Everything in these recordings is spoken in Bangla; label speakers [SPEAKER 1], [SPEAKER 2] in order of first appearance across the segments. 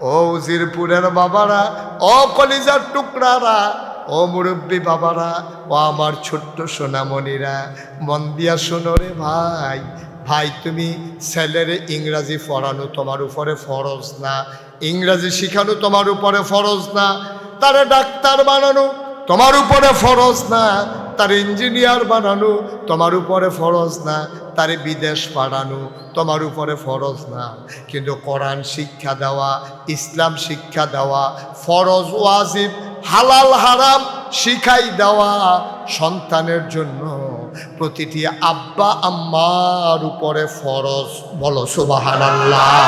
[SPEAKER 1] ও উজিরপুরের বাবারা, ও কলিজার টুকরারা, ও মুরব্বী বাবারা, ও আমার ছোট্ট সোনামণিরা, মন দিয়া শোনো রে ভাই। ভাই, তুমি ছেলেরে ইংরাজি পড়ানো তোমার উপরে ফরজ না, ইংরাজি শিখানো তোমার উপরে ফরজ না, তারে ডাক্তার বানানো তোমার উপরে ফরজ না, তার ইঞ্জিনিয়ার বানানো তোমার উপরে ফরজ না, তারে বিদেশ পাঠানো তোমার উপরে ফরজ না। কিন্তু কোরআন শিক্ষা দেওয়া, ইসলাম শিক্ষা দেওয়া, ফরজ ওয়াজিব হালাল হারাম শিখাই দেওয়া সন্তানের জন্য প্রতিটি আব্বা আম্মার উপরে ফরজ। বলো সুবহানাল্লাহ।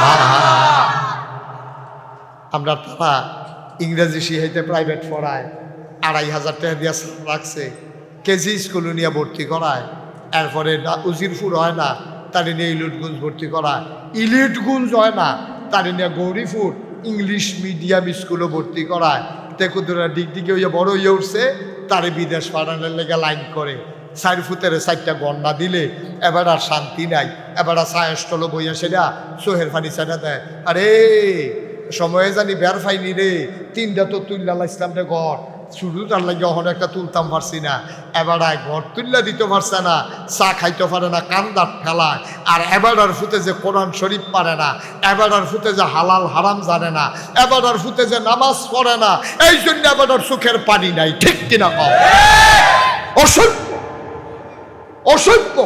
[SPEAKER 1] আমরা তারা ইংরেজি শিখাইতে প্রাইভেট পড়ায় ২৫০০ টাকা দিয়ে রাখছে, কেজি স্কুল নিয়ে ভর্তি করায়, এরপরে উজিরপুর হয় না তার নিয়ে ইলিটগঞ্জ ভর্তি করায়, ইলিটগঞ্জ হয় না তার নিয়ে গৌরীপুর ইংলিশ মিডিয়াম স্কুলে ভর্তি করায়। তেকুদুরা ডিগডিগে হইয়া বড় হইয়া উঠছে, তারে বিদেশ পাঠানোর লেগে লাইন করে ৪ ফুটের ৪টা গন্ডা দিলে এবার আর শান্তি নাই। এবার আর সায়স্টল বইয়া সেটা চোহের ফানি সেটা দেয়। আরে সময়ে জানি বের ফাইনি রে, ৩টা তো তুল্লা ইসলাম রে ঘর, শুধু তার লাগে অহন একটা তুলতাম পারছি না। এবার ঘর তুল্লা দিতে পারছে না, চা খাইতে পারে না, কান্দার ফেলায়। আর এবারার ফুতে যে কোরআন শরীফ পারে না, এবারার ফুতে যে হালাল হারাম জানে না, এবারার ফুতে যে নামাজ পড়ে না, এই জন্য এবারার চোখের পানি নাই। ঠিক কিনা কও? অসভ্য অসভ্য।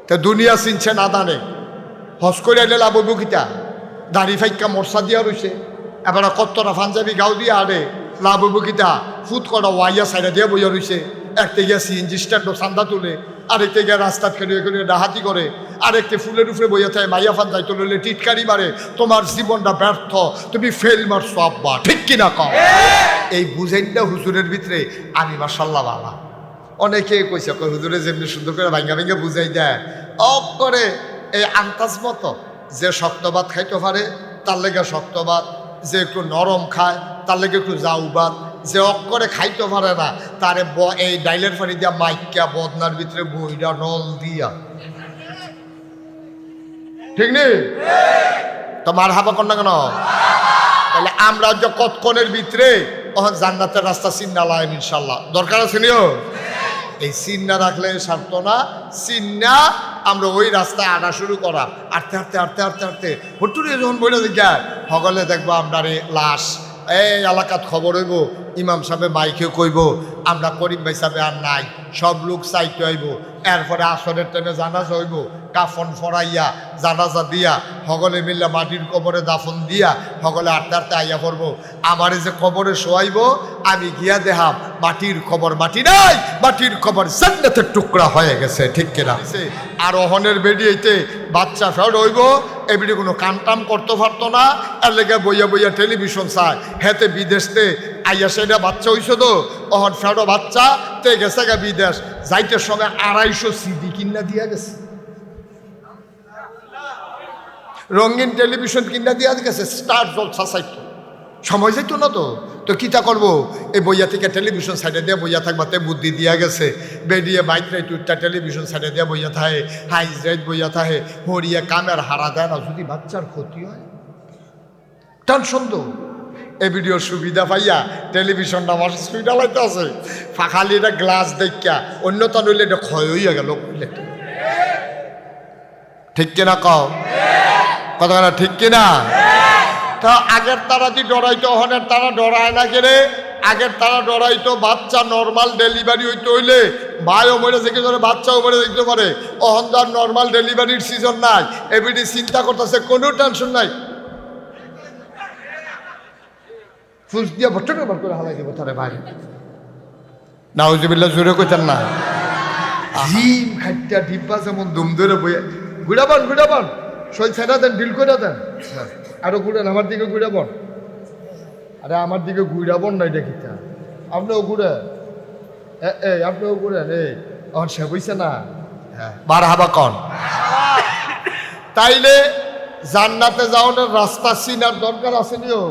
[SPEAKER 1] তা দুনিয়া চিনছে না দানে, হস করে এলে লাভ বুকিটা দাড়ি ফাইকা মরসা দিয়া রয়েছে, এবার কত্তরা পাঞ্জাবি গাও দিয়ে আরে লাভ বুকিটা ফুট করা ওয়াইয়া সাইডা দিয়ে বইয়া রয়েছে। একটা গিয়া সিএনজি স্ট্যান্ড চান্দা তুলে, আরেকটা গিয়া রাস্তাত খেলে ডাহাতি করে, আরেকটা ফুলের উপরে বইয়া থাকে মাইয়া ফান যাইতে লইলে টিটকারি মারে। তোমার জীবনটা ব্যর্থ, তুমি ফেল মারছো আব্বা। ঠিক কিনা কও? এই বুঝেনটা হুজুরের ভিতরে আমি মাশাল্লাহ বাবা। অনেকে কইছে হুজুরে যেমনি সুন্দর করে ভাঙ্গা ভেঙে বুঝাই দেয়, করে এই আন্তাজ মতো যে শক্তবাদ খাইতে পারে তার লেগে শক্তবাদ, যে একটু নরম খায় তার লেগে একটু জাউবাদ, যে অক্ষরে খাইতে পারে না তারে এই ডাইলের ফানি দিয়া মাইকা বদনার ভিতরে বইটা নল দিয়া। ঠিক নেই? তো মার হাবা কর না কেন? তাহলে আমরা যে কতক্ষণের ভিতরে তখন জান্নাতের রাস্তা চিন্না লাইম ইনশাল্লাহ। দরকার আছে নিও এই চিন্না রাখলে সারত না। চিন্না আমরা ওই রাস্তায় আটা শুরু করা, আটতে হাঁটতে হাঁটতে হাঁটতে হাঁটতে হটুরে যখন বইলে দেখা সকলে দেখবো আমরা রে লাশ। এই এলাকাত খবর হইব, ইমাম সাহেব মাইকে কইব আমরা করিম ভাই সাহেব আর নাই, সব লোক চাইতে হইব। এরপরে আসরের টাইমে জানাজা হইব, কাফন ফরাইয়া জানাজা দিয়া সকলে মিললে মাটির কবরে দাফন দিয়া সকলে আটতে আটতে আইয়া পড়বো। আমারে যে কবরে শোয়াইব আমি গিয়া দেখাম মাটির খবর মাটি নাই, মাটির খবর জান্নাতের টুকরা হয়ে গেছে। ঠিক কিনা? আর অহনের বেডিয়েতে বাচ্চা ফেড হইব, এবিডি কোনো কামটাম করতে পারতো না, এর লেগে বইয়া বইয়া টেলিভিশন চায়। হেতে বিদেশতে আইয়া সেটা বাচ্চা হইছে তো অহন ফেডো বাচ্চা তে গেছে গা বিদেশ, যাইতে সময় ২৫০ সিডি কিনা দিয়া গেছে, রঙিন টেলিভিশন কিনা দিয়া গেছে, স্টার জলসা সাইট। সময় যাইতো না তো, তো কিতা করবো? এই বইয়া থেকে টেলিভিশন সাইডে দিয়ে বইয়া থাকবাতে বুদ্ধি দিয়া গেছে, বেরিয়ে বাইক রাইট উঠটা টেলিভিশন সাইডে দিয়ে বইয়া থাকে, হাইজ রাইট বইয়া থাকে, হরিয়া কামের হারা দেয় না, যদি বাচ্চার ক্ষতি হয় টেনশন তো। এই ভিডিওর সুবিধা পাইয়া টেলিভিশনটা আমার সুবিধা লাইতে আছে, ফাঁকালি এটা গ্লাস দেখা অন্যতা নইলে এটা ক্ষয় হইয়া গেল। ঠিক কিনা কও? কথা না ঠিক কিনা? তা আগের তারা যে ডরাইতো হনের তারা ডরায় না কেরে? আগের তারা ডরাইতো বাচ্চা নর্মাল ডেলিভারি হইতে হইলে মায়ও মরে যেতে পারে, বাচ্চাও মরে যেতে পারে। অহনদার নর্মাল ডেলিভারির সিজন নাই, এবিডি চিন্তা করতেছে, কোনো টেনশন নাই, ফুস দিয়ে ভট্ট করে হালাই দেবো তারে বাইরে। নাউজুবিল্লাহ জোরে কইতেন না। ডিম খাইটা ডিব্বা যেমন দুম ধরে বইয়া ঘুরাবান ঘুরাবান সই ছেড়া দেন, ডিল করে দেন, আরো ঘুরেন আমার দিকে ঘুরাবন। আরে আমার দিকে ঘুরাবন নাই দেখিতা, আপনিও ঘুরে আপনিও ঘুরেন। এই আমার সে বইছে না বার হাবা কন। তাইলে জান্নাতে যাওয়ার রাস্তা চিনার দরকার আসেনিও,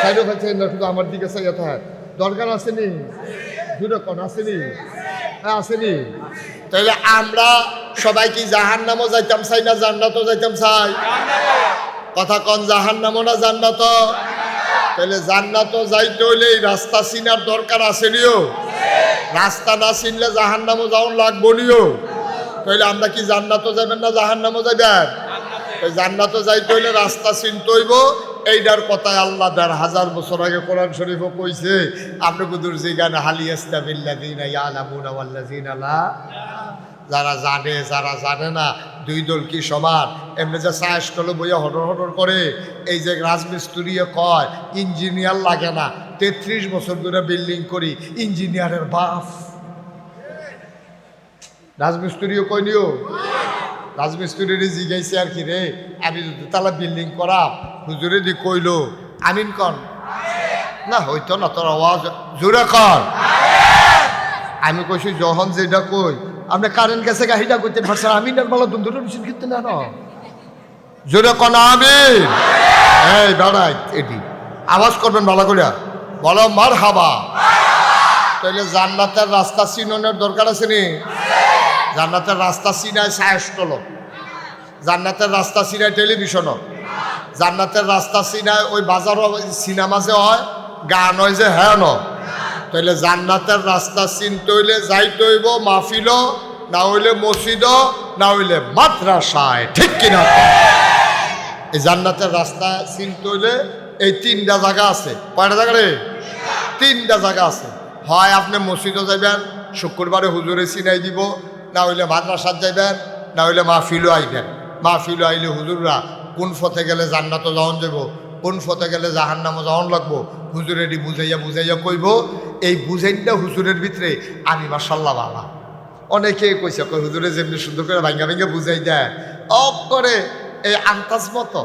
[SPEAKER 1] সাইডও খাচ্ছে না, শুধু আমার দিকে চাইয়া থাক, দরকার আসেনি, ঘুরে কন আসেনি? হ্যাঁ আসেনি। তাইলে আমরা সবাই কি জাহান্নামও যাইতাম চাই না জান্নাতও যাইতাম চাই? কথা কন জাহান্নামও না জান্নাত? তাহলে জান্নাত যাইতে হইলে এই রাস্তা চিনার দরকার আছে নিও। রাস্তা না চিনলে জাহান্নামও যাওন লাগবো নিও। তাহলে আমরা কি জান্নাতও যাবেন না জাহান্নামও যাবেন? জান্নাতও যাইতে হইলে রাস্তা চিনতে হইব। এইটার কথায় আল্লাহ ১,৫০০ বছর আগে কোরআন শরীফও কইছে, আপনি কুদুর জিগান হালিয়াস্তাবিল্লাযিনা ইয়ালামুনা ওয়াল্লাযিনা লা। যারা জানে যারা জানে না দুই দল কি সমান? এমনি যে সায়েস টলে বইয়া হটর হটর করে, এই যে রাজমিস্ত্রিও কয় ইঞ্জিনিয়ার লাগে না, ৩৩ বছর ধরে বিল্ডিং করি, ইঞ্জিনিয়ারের বাপ। রাজমিস্ত্রিও কই নিও, রাজমিস্ত্রির জিগাইছে আর কি রে, আমি যদি তালা বিল্ডিং করা হুজুরে দি কইল আমিন কন না, হইতো না তোর আওয়াজ জোরে কর। আমি কইছি যখন যেটা কই আপনি কারেন্ট গেছে গাড়িটা করতে পারছেন, আমিন আর বলা দুন্দুর মেশিন কিনতে না জোরে কন আমিন। এই দাঁড়াই এটি আওয়াজ করবেন ভালো করে, বলো মার হাবা। তাইলে জান্নাতের রাস্তা চিননের দরকার আছে নি? জান্নাতের রাস্তা চিনায় সায়স্টল, জান্নাতের রাস্তা চিনায় টেলিভিশনও, জান্নাতের রাস্তা চিনায় ওই বাজারও সিনেমা যে হয় গান হয় যে হ্যাঁ ন। তাইলে জান্নাতের রাস্তা চিনতে হইলে যাইতে হইব মাহফিল, না হইলে মসজিদ, না হইলে মাদ্রাসায়, ঠিক কিনা? এই জান্নাতের রাস্তা চিনতে হইলে এই ৩টা জায়গা আছে। কয়টা জায়গা রে? 3টা জায়গা আছে। হয় আপনি মসজিদও যাইবেন, শুক্রবারে হুজুরে চিনাই দিব, না হইলে মাদ্রাসাত যাইবেন, না হইলে মাহফিলও আইবেন। মাহফিলও আইলে হুজুররা কোন পথে গেলে জান্নাতও যাওন যাব, কোন পথে গেলে জাহান্নামও যাওন লাগবো, হুজুরে এটি বুঝাইয়া বুঝাইয়া কইব। এই বুঝাইনটা হুজুরের ভিতরে আমি মাশাল্লাহ বাবা। অনেকে কইছে কই হুজুরে যেমনি সুন্দর করে ভাঙ্গা ভাঙ্গা বুঝাই দেয়, অফ করে এই আন্তাজ মতো।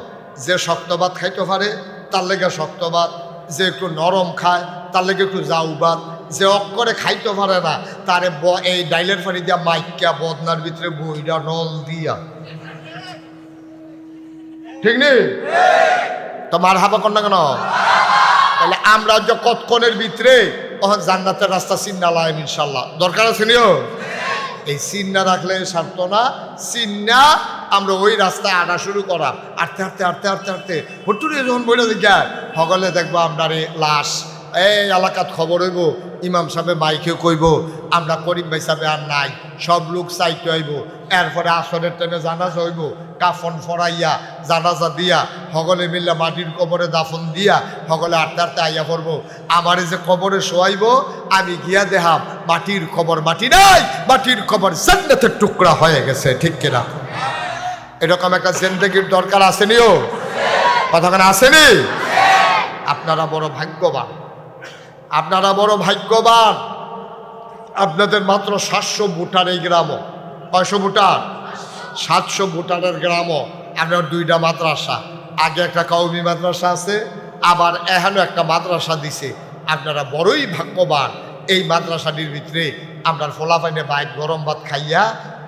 [SPEAKER 1] যে শক্তবাদ খাইতে পারে তার লেগে শক্তবাদ, যে একটু নরম খায় তার লেগে একটু জাউবাদ, যে অক্ষরে খাইতে পারে না তারে এই ডাইলের পানি দিয়া মাইকা বদনার ভিতরে বইরা নল দিয়া, ঠিক নেই? তো মার হাবা কর না কেন? তাহলে আমরা যে কতক্ষণের ভিতরে তখন জান্নাতের রাস্তা চিন্না লাইম ইনশাল্লাহ দরকার আছে নিও। এই চিন্না রাখলে সারত না, চিন্না আমরা ওই রাস্তায় আটা শুরু করা, আটতে আটতে আটতে আটতে আটতে হটুরে যখন বইলে দিকে সকলে দেখবো আমরা রে লাশ। এই এলাকাত খবর হইব, ইমাম সাহেব মাইকে কইব আমরা করিম ভাই সাহেব আর নাই, সব লোক চাইতে হইব। এরপরে আসরের টাইমে জানাজা হইব, কাফন ফরাইয়া জানাজা দিয়া সকলে মিললে মাটির কবরে দাফন দিয়া সকলে আটতে আটতে আইয়া পড়বো। আমারে যে কবরে শোয়াইব আমি গিয়া দেখাম মাটির কবর মাটি নাই, মাটির কবর জান্নাতের টুকরা হয়ে গেছে, ঠিক কিনা? এরকম একটা জিন্দেগির দরকার আসেনিও, কথাখানে আসেনি? আপনারা বড় ভাগ্যবান, আপনারা বড় ভাগ্যবান। আপনাদের মাত্র 700 ভোটার এই গ্রামও। 500 ভোটার? 700 ভোটারের গ্রামও আপনার 2টা মাদ্রাসা। আগে একটা কওমি মাদ্রাসা আছে, আবার এখানেও একটা মাদ্রাসা দিছে। আপনারা বড়ই ভাগ্যবান। এই মাদ্রাসাটির ভিতরে আপনার ফোলাফাইনে বাইক গরম ভাত খাইয়া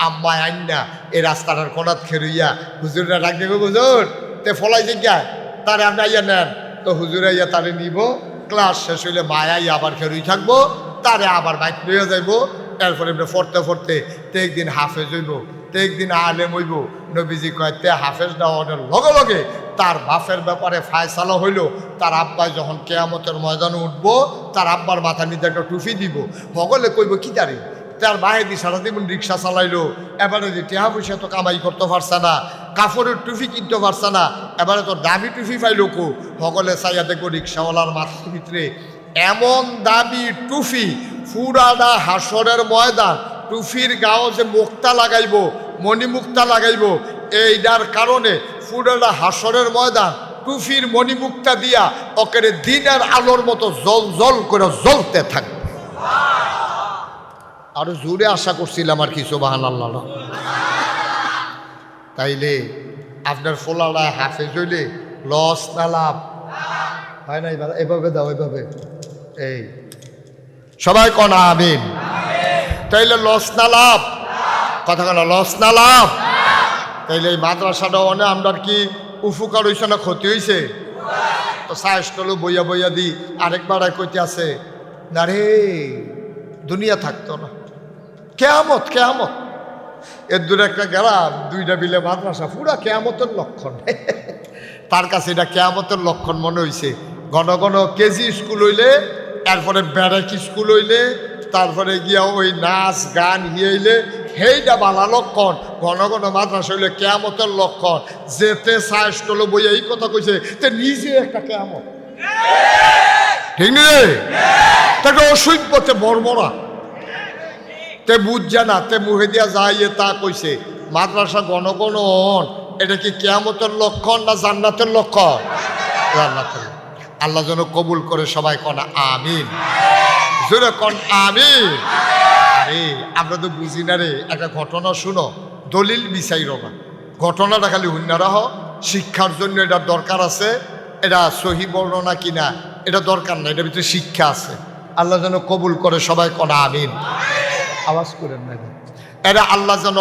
[SPEAKER 1] আম্মায় আইনা এই রাস্তাটার কোনাত খেরুইয়া হুজুররা ডাক দেবে, হুজুর তে ফলাই জিজ্ঞায় তারে আপনি আইয়া নেন। তো হুজুরে আইয়া তারে নিব, ক্লাস শেষ হইলে মায়াই আবার খেরুই থাকবো, তারে আবার বাইক লইয়া যাইব। এরপরে পড়তে পড়তে তে একদিন হাফেজ হইব, তে একদিন আলেম হইব। নবীজি কয় তে হাফেজ দেওয়ার লগে লগে তার বাপের ব্যাপারে ফায়সালা হইল। তার আব্বাই যখন কেয়ামতের ময়দানে উঠবো, তার আব্বার মাথার নিচে একটা টুফি দিব। সকলে কইব কি দাঁড়ি তার বাহেদি সারা জীবন রিক্সা চালাইলো, এবারে যে টেহা পয়সা তো কামাই করতে পারছে না, কাপড়ের টুফি কিনতে পারছে না, এবারে তো দামি টুফি পাইল কো। সকলে চাইয়া দেখবো রিক্সাওয়ালার মাথার ভিতরে এমন দামি টুফি, ফুরানা হাসরের ময়দান। টুফির গাও যে মুক্তা লাগাইব, মণিমুক্তা লাগাইব, এইটার কারণে ফুরানা হাসরের ময়দান টুফির মণিমুক্তা দিয়া ওকে দিনের আলোর মতো জল জল করে জ্বলতে থাকবে। আরো জোরে আশা করছিলাম আর কি, সুবহানাল্লাহ। তাইলে আপনার ফোলারা হাফেজ হইলে লস না লাভ হয় না? এভাবে দাও, এভাবে এই সবাই কন আমিন। তাইলে লস না লাভ? কথা কেন লস না লাভ? তাইলে এই মাদ্রাসাটা অনেক আমরা কি উপকার হয়েছে না ক্ষতি হয়েছে? তো সায়স্টলো বইয়া বইয়া দি আরেকবার কইতে আছে না রে, দুনিয়া থাকতো না, কেয়ামত কেয়ামত। এর দূরে একটা গ্রাম, 2টা বিলে মাদ্রাসা, পুরা কেয়ামতের লক্ষণ। তার কাছে এটা কেয়ামতের লক্ষণ মনে হইছে। ঘন ঘন কেজি স্কুল হইলে, তারপরে ব্যারেক স্কুল হইলে, তারপরে গিয়া ওই নাচ গান হইলে সেইটা বালা লক্ষণ। ঘন ঘন মাদ্রাসা হইলে কেয়ামতের লক্ষণ। যেতে সাহসটলো বই এই কথা কইছে, তে নিজে একটা কেয়ামত, ঠিক নেই? তাকে অসভ্যতে বর্বরা, তে বুঝছে না, তে মুহে দিয়া যাইয়ে তা কইছে। মাদ্রাসা ঘন ঘন এটা কি কেয়ামতের লক্ষণ না জান্নাতের লক্ষণ? জান্নাতের। আল্লাহ যেন কবুল করে, সবাই কন আমিন, জোরে কন আমিন। আরে আমরা তো বুঝি না রে। একটা ঘটনা শুনো, দলিল বিচাইর না, ঘটনাটা খালি হুন্নারা হ। শিক্ষার জন্য এটা দরকার আছে, এটা সহি বর্ণনা কিনা এটা দরকার না, এটার ভিতরে শিক্ষা আছে। আল্লাহ যেন কবুল করে, সবাই কন আমিন। আওয়াজ করেন না, এরা আল্লাহ যেন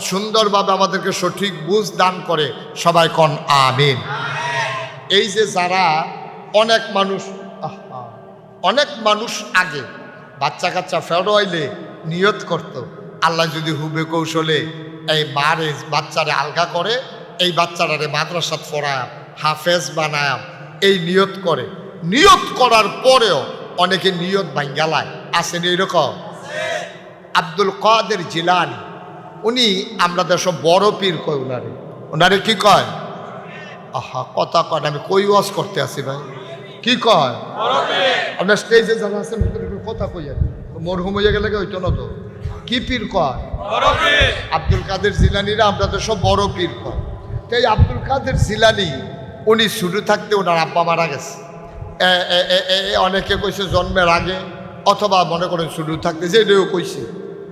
[SPEAKER 1] সুন্দরভাবে আমাদেরকে সঠিক বুঝ দান করে, সবাই কন আমিন। এই যে যারা অনেক মানুষ আগে বাচ্চা কাচ্চা ফেরোয়াইলে নিয়ত করত, আল্লাহ যদি হুবে কৌশলে এই মারে বাচ্চারে আলগা করে, এই বাচ্চারারে মাদ্রাসাত পড়ায় হাফেজ বানায়, এই নিয়ত করে। নিয়ত করার পরেও অনেকে নিয়ত ভাঙ্গালায়। আসেন এইরকম? আব্দুল কাদের জিলানী, উনি আমরা দেশ বড় পীর কয় ওনারে। ওনারে কি কয়? আহা কথা কয়, আমি কই ওয়াজ করতে আসি ভাই, কি কয়? আপনার স্টেজে যারা আছেন কথা কইয়া মরহুম হয়ে গেলে হইতো না তো, কি পীর কয়? আব্দুল কাদের জিলানিরা আমরা দেশ বড় পীর কয়। তাই আব্দুল কাদের জিলানি উনি শুরু থাকতে ওনার আব্বা মারা গেছে। অনেকে কইছে জন্মের আগে, অথবা মনে করেন শুরু থাকতে, যেটাও কইছে।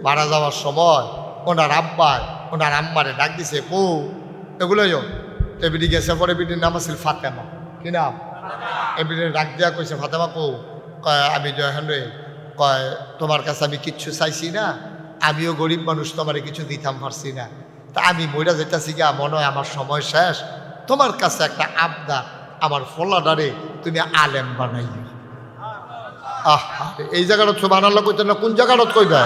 [SPEAKER 1] মারা যাওয়ার সময় ওনার আব্বার ওনার আম্মারে ডাক দিছে, কো এগুলোই এবিডি গেছে। পরে বিডির নাম আছিল ফাতেমা। কি নাম? এবিডি ডাক দিয়া কইছে, ফাতেমা কো? কয় আমি জয়হান রে, কয় তোমার কাছে আমি কিচ্ছু চাইছি না, আমিও গরিব মানুষ, তোমারে কিছু দিতাম পারছি না, তা আমি মইরা যেতেছি গা, মনে হয় আমার সময় শেষ, তোমার কাছে একটা আবদার, আমার ফলাডারে তুমি আলেম বানাই। আহ এই জায়গাটা সুবহানাল্লাহ কইতে না, কোন জায়গাটা কইবা?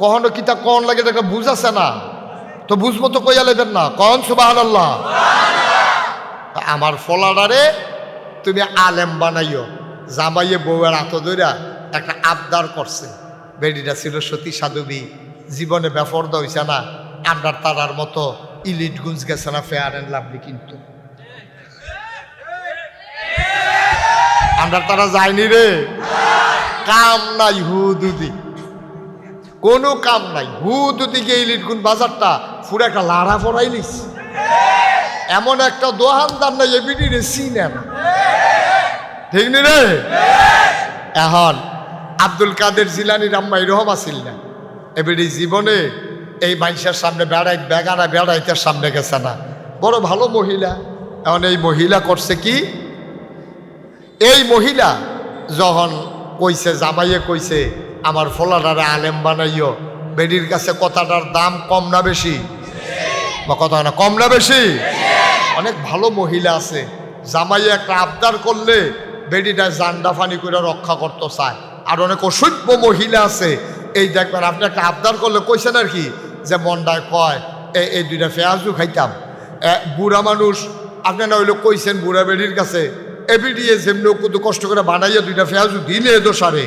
[SPEAKER 1] কখনো কি তা কন লাগে একটা বুঝ আছে না, তো বুঝবো তো কইয়া লেবেন না, কন সুবহানাল্লাহ। আমার ফলাডারে তুমি আলেম বানাইও। জামাইয়ে বউয়ের হাত ধইরা একটা আবদার করছে। বেডিটা ছিল সতী সাধবী, জীবনে বেফরদা হইছে না, আন্ডার তারার মতো ইলিট গুঞ্জ গেছে না, ফেয়ার অ্যান্ড লাভলি, কিন্তু আন্ডার তারা যায়নি রে। কাম নাই হুদুদি, কোনো কাম নাই। হুদুদি গিয়ে ইলিট গুণ বাজারটা পুরো একটা লাড়া পড়াইলিস, এমন একটা দোহানদার নাই এবিডি রে চিনে না, ঠিক নি রে? এখন আব্দুল কাদের জিলানির আম্মা এরকম আসিল না, এবিডি জীবনে এই মানুষের সামনে বেগানা বেড়াইতে সামনে গেছে না, বড় ভালো মহিলা। এখন এই মহিলা করছে কি, এই মহিলা যখন কইছে, জামাইয়ে কইছে আমার ফলাটারে আলেম বানাইও, বেডির কাছে কথাটার দাম কম না বেশি? বা কথা না, কম না বেশি? অনেক ভালো মহিলা আছে, জামাইয়ে একটা আবদার করলে বেডিটা জান্ডা ফানি করে রক্ষা করতে চায়। আর অনেক অসভ্য মহিলা আছে, এই দেখবেন আপনি একটা আবদার করলে কইছেন আর কি, যে মন্ডায় কয় এই দুইটা পেঁয়াজু খাইতাম। বুড়া মানুষ আপনি না হইলে কইছেন বুড়া বেডির কাছে, এবিডিয়ে যেমনি কত কষ্ট করে বানাইয়া দুইটা পেঁয়াজু দিলে দোষারে।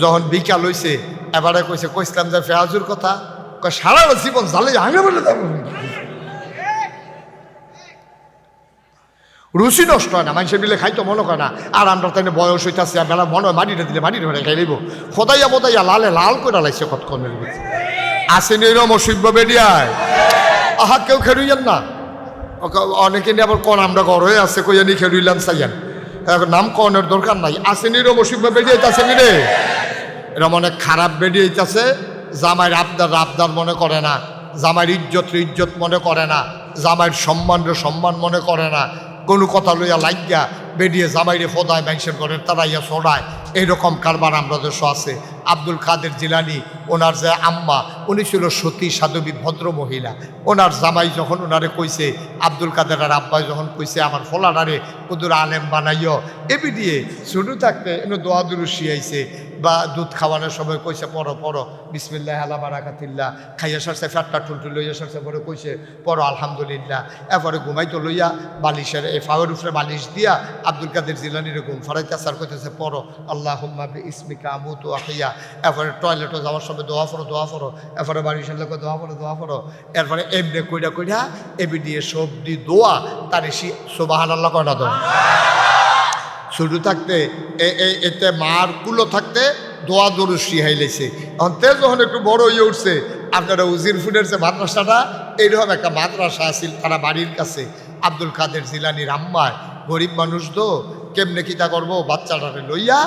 [SPEAKER 1] যখন বিকাল হইছে এবারে কইছিলাম যে পেঁয়াজুর কথা, সারা জীবন জালে আগে বলে রুচি নষ্ট হয় না, মানুষের বিলে খাইতো মনে করে না। আর আমরা তাই বয়স হইতেছে, বেলা মনে হয় মাটিটা দিলে মাটির ঘরে খাই লইব, খোদাইয়া মোদাইয়া লালে লাল করে লাইছে কতক্ষণের ভিতরে। আসেনি এরম অসভ্য বেডিয়ায়, আহা কেউ খেলুইয়েন না। অনেকে নিয়ে আবার কন আমরা ঘর হয়ে আছে, কইয়া নি খেলুইলাম চাইয়েন, নাম কনের দরকার নাই। আসেনি এরম অসভ্য বেডিয়াইতেছে রে, এরম অনেক খারাপ বেডিয়াইতেছে। জামাইয়ের আবদার মনে করে না, জামাইয়ের ইজ্জত মনে করে না, জামাইয়ের সম্মান মনে করে না। কোনো কথা লইয়া লাগিয়া বেরিয়ে জামাইরে ফোদায় মানুষের ঘরের তারাইয়া ছড়ায়, এইরকম কারবার আমরা দেশ আছে। আব্দুল কাদের জিলানী ওনার যে আম্মা উনি ছিল সতী সাধবী ভদ্র মহিলা। ওনার জামাই যখন ওনারে কইছে, আব্দুল কাদের আর আব্বাই যখন কইছে আমার ফলানারে কুদুর আলেম বানাইও, এবি দিয়ে শুরু থাকতে এনে দোয়া দুরু শিয়াইছে বা দুধ খাওয়ানোর সময় কইছে পড়ো পড়ো বিসমিল্লাহ আলা বারাকাতিল্লাহ, খাইয়া সারছে ফ্যাটটা টুলটুল লইয়া সারছে, পরে কইছে পড়ো আলহামদুলিল্লাহ। এরপরে ঘুমাইতো লইয়া বালিশের এই ফাওয়ার উপরে বালিশ দিয়া আব্দুল কাদের জিলানির ঘুম ফরাইতে আসার কইতেছে পড়ো আল্লাহুম্মা বিইসমিকা আমুতু আহিয়া। এরপরে টয়লেটে যাওয়ার সময় দোয়া পড়ো দোয়া পড়ো, এরপরে বালিশের লোক দোয়া পড়ো দোয়া পড়ো। এরপরে এমনি কইরা কইরা এবি দিয়ে সব দি দোয়া তারে সুবহানাল্লাহ কয় না দো। শুরু থাকতে এতে মার কুলো থাকতে দোয়া দরুদ শিখাইলেছে। অন্তে যখন একটু বড় হয়ে উঠছে, আপনারা উজিরপুরের যে মাদ্রাসাটা এইরকম একটা মাদ্রাসা আছিল তারা বাড়ির কাছে। আব্দুল কাদের জিলানির আম্মায় গরিব মানুষ তো কেমনে কিতা করবো, বাচ্চাটারে লইয়া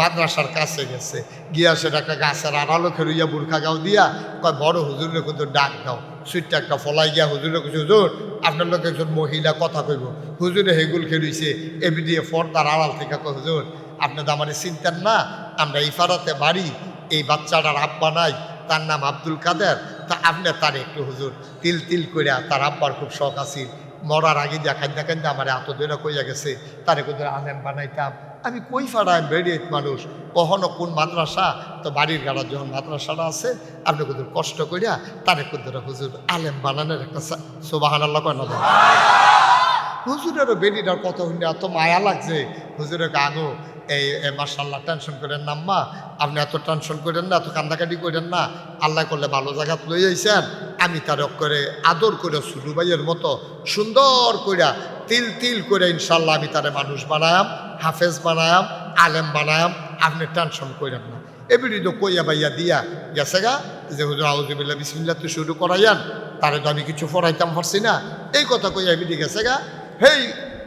[SPEAKER 1] মাদ্রাসার কাছে গেছে, গিয়া সেটা একটা গাছের আড়ালো খেরুইয়া বুরখা গাও দিয়া কয় বড় হুজুরে কিন্তু ডাক দাও। সুইটটা একটা ফলাই গিয়া হুজুরে কইছে হুজুর আপনার লোক একজন মহিলা কথা কইব। হুজুরে হেগুল খেলুইছে এবি দিয়ে ফর্দার আড়াল থেকে কয় হুজুর আপনি তো আমার চিন্তার না, আমরা ইফারাতে বাড়ি, এই বাচ্চাটার আব্বা নাই, তার নাম আব্দুল কাদের, তা আপনি তার একটু হুজুর তিল তিল কইরা, তার আব্বার খুব শখ আছিল, মরার আগে দেখান দেখেন যে আমার এত দূরে কইয়া গেছে তারে কোথায় আলেম বানাইতাম। আমি কই ফাড়াই বেরিয়ে মানুষ কখনো কোন মাদ্রাসা, তো বাড়ির গাড়ার যখন মাদ্রাসাটা আছে আপনি কোথাও কষ্ট করিয়া তারে কোথাও হুজুর আলেম বানানোর একটা সুবহানাল্লাহ কয় না। হুজুরেরও বেরিটার কথা শুনে এত মায়া লাগছে, হুজুরের আগো এই মাশাআল্লাহ টেনশন করেন না আম্মা, আপনি এত টেনশন করেন না, এত কান্দাকাটি করেন না, আল্লাহ করলে ভালো জায়গা লই আইছেন। আমি তার করে আদর করে সুলু ভাইয়ের মতো সুন্দর কইরা তিল তিল করে ইনশাল্লাহ আমি তারে মানুষ বানায়াম, হাফেজ বানায়াম, আলেম বানায়াম, আপনি টেনশন করেন না। এবিডি তো কইয়া বাইয়া দিয়া গেছে গা যে হুজুর আউযুবিল্লাহ বিসমিল্লাহ তো শুরু করাইয়ান, তারে তো আমি কিছু পড়াইতাম পারছি না, এই কথা কইয়া এবিডি গেছে গা। হেই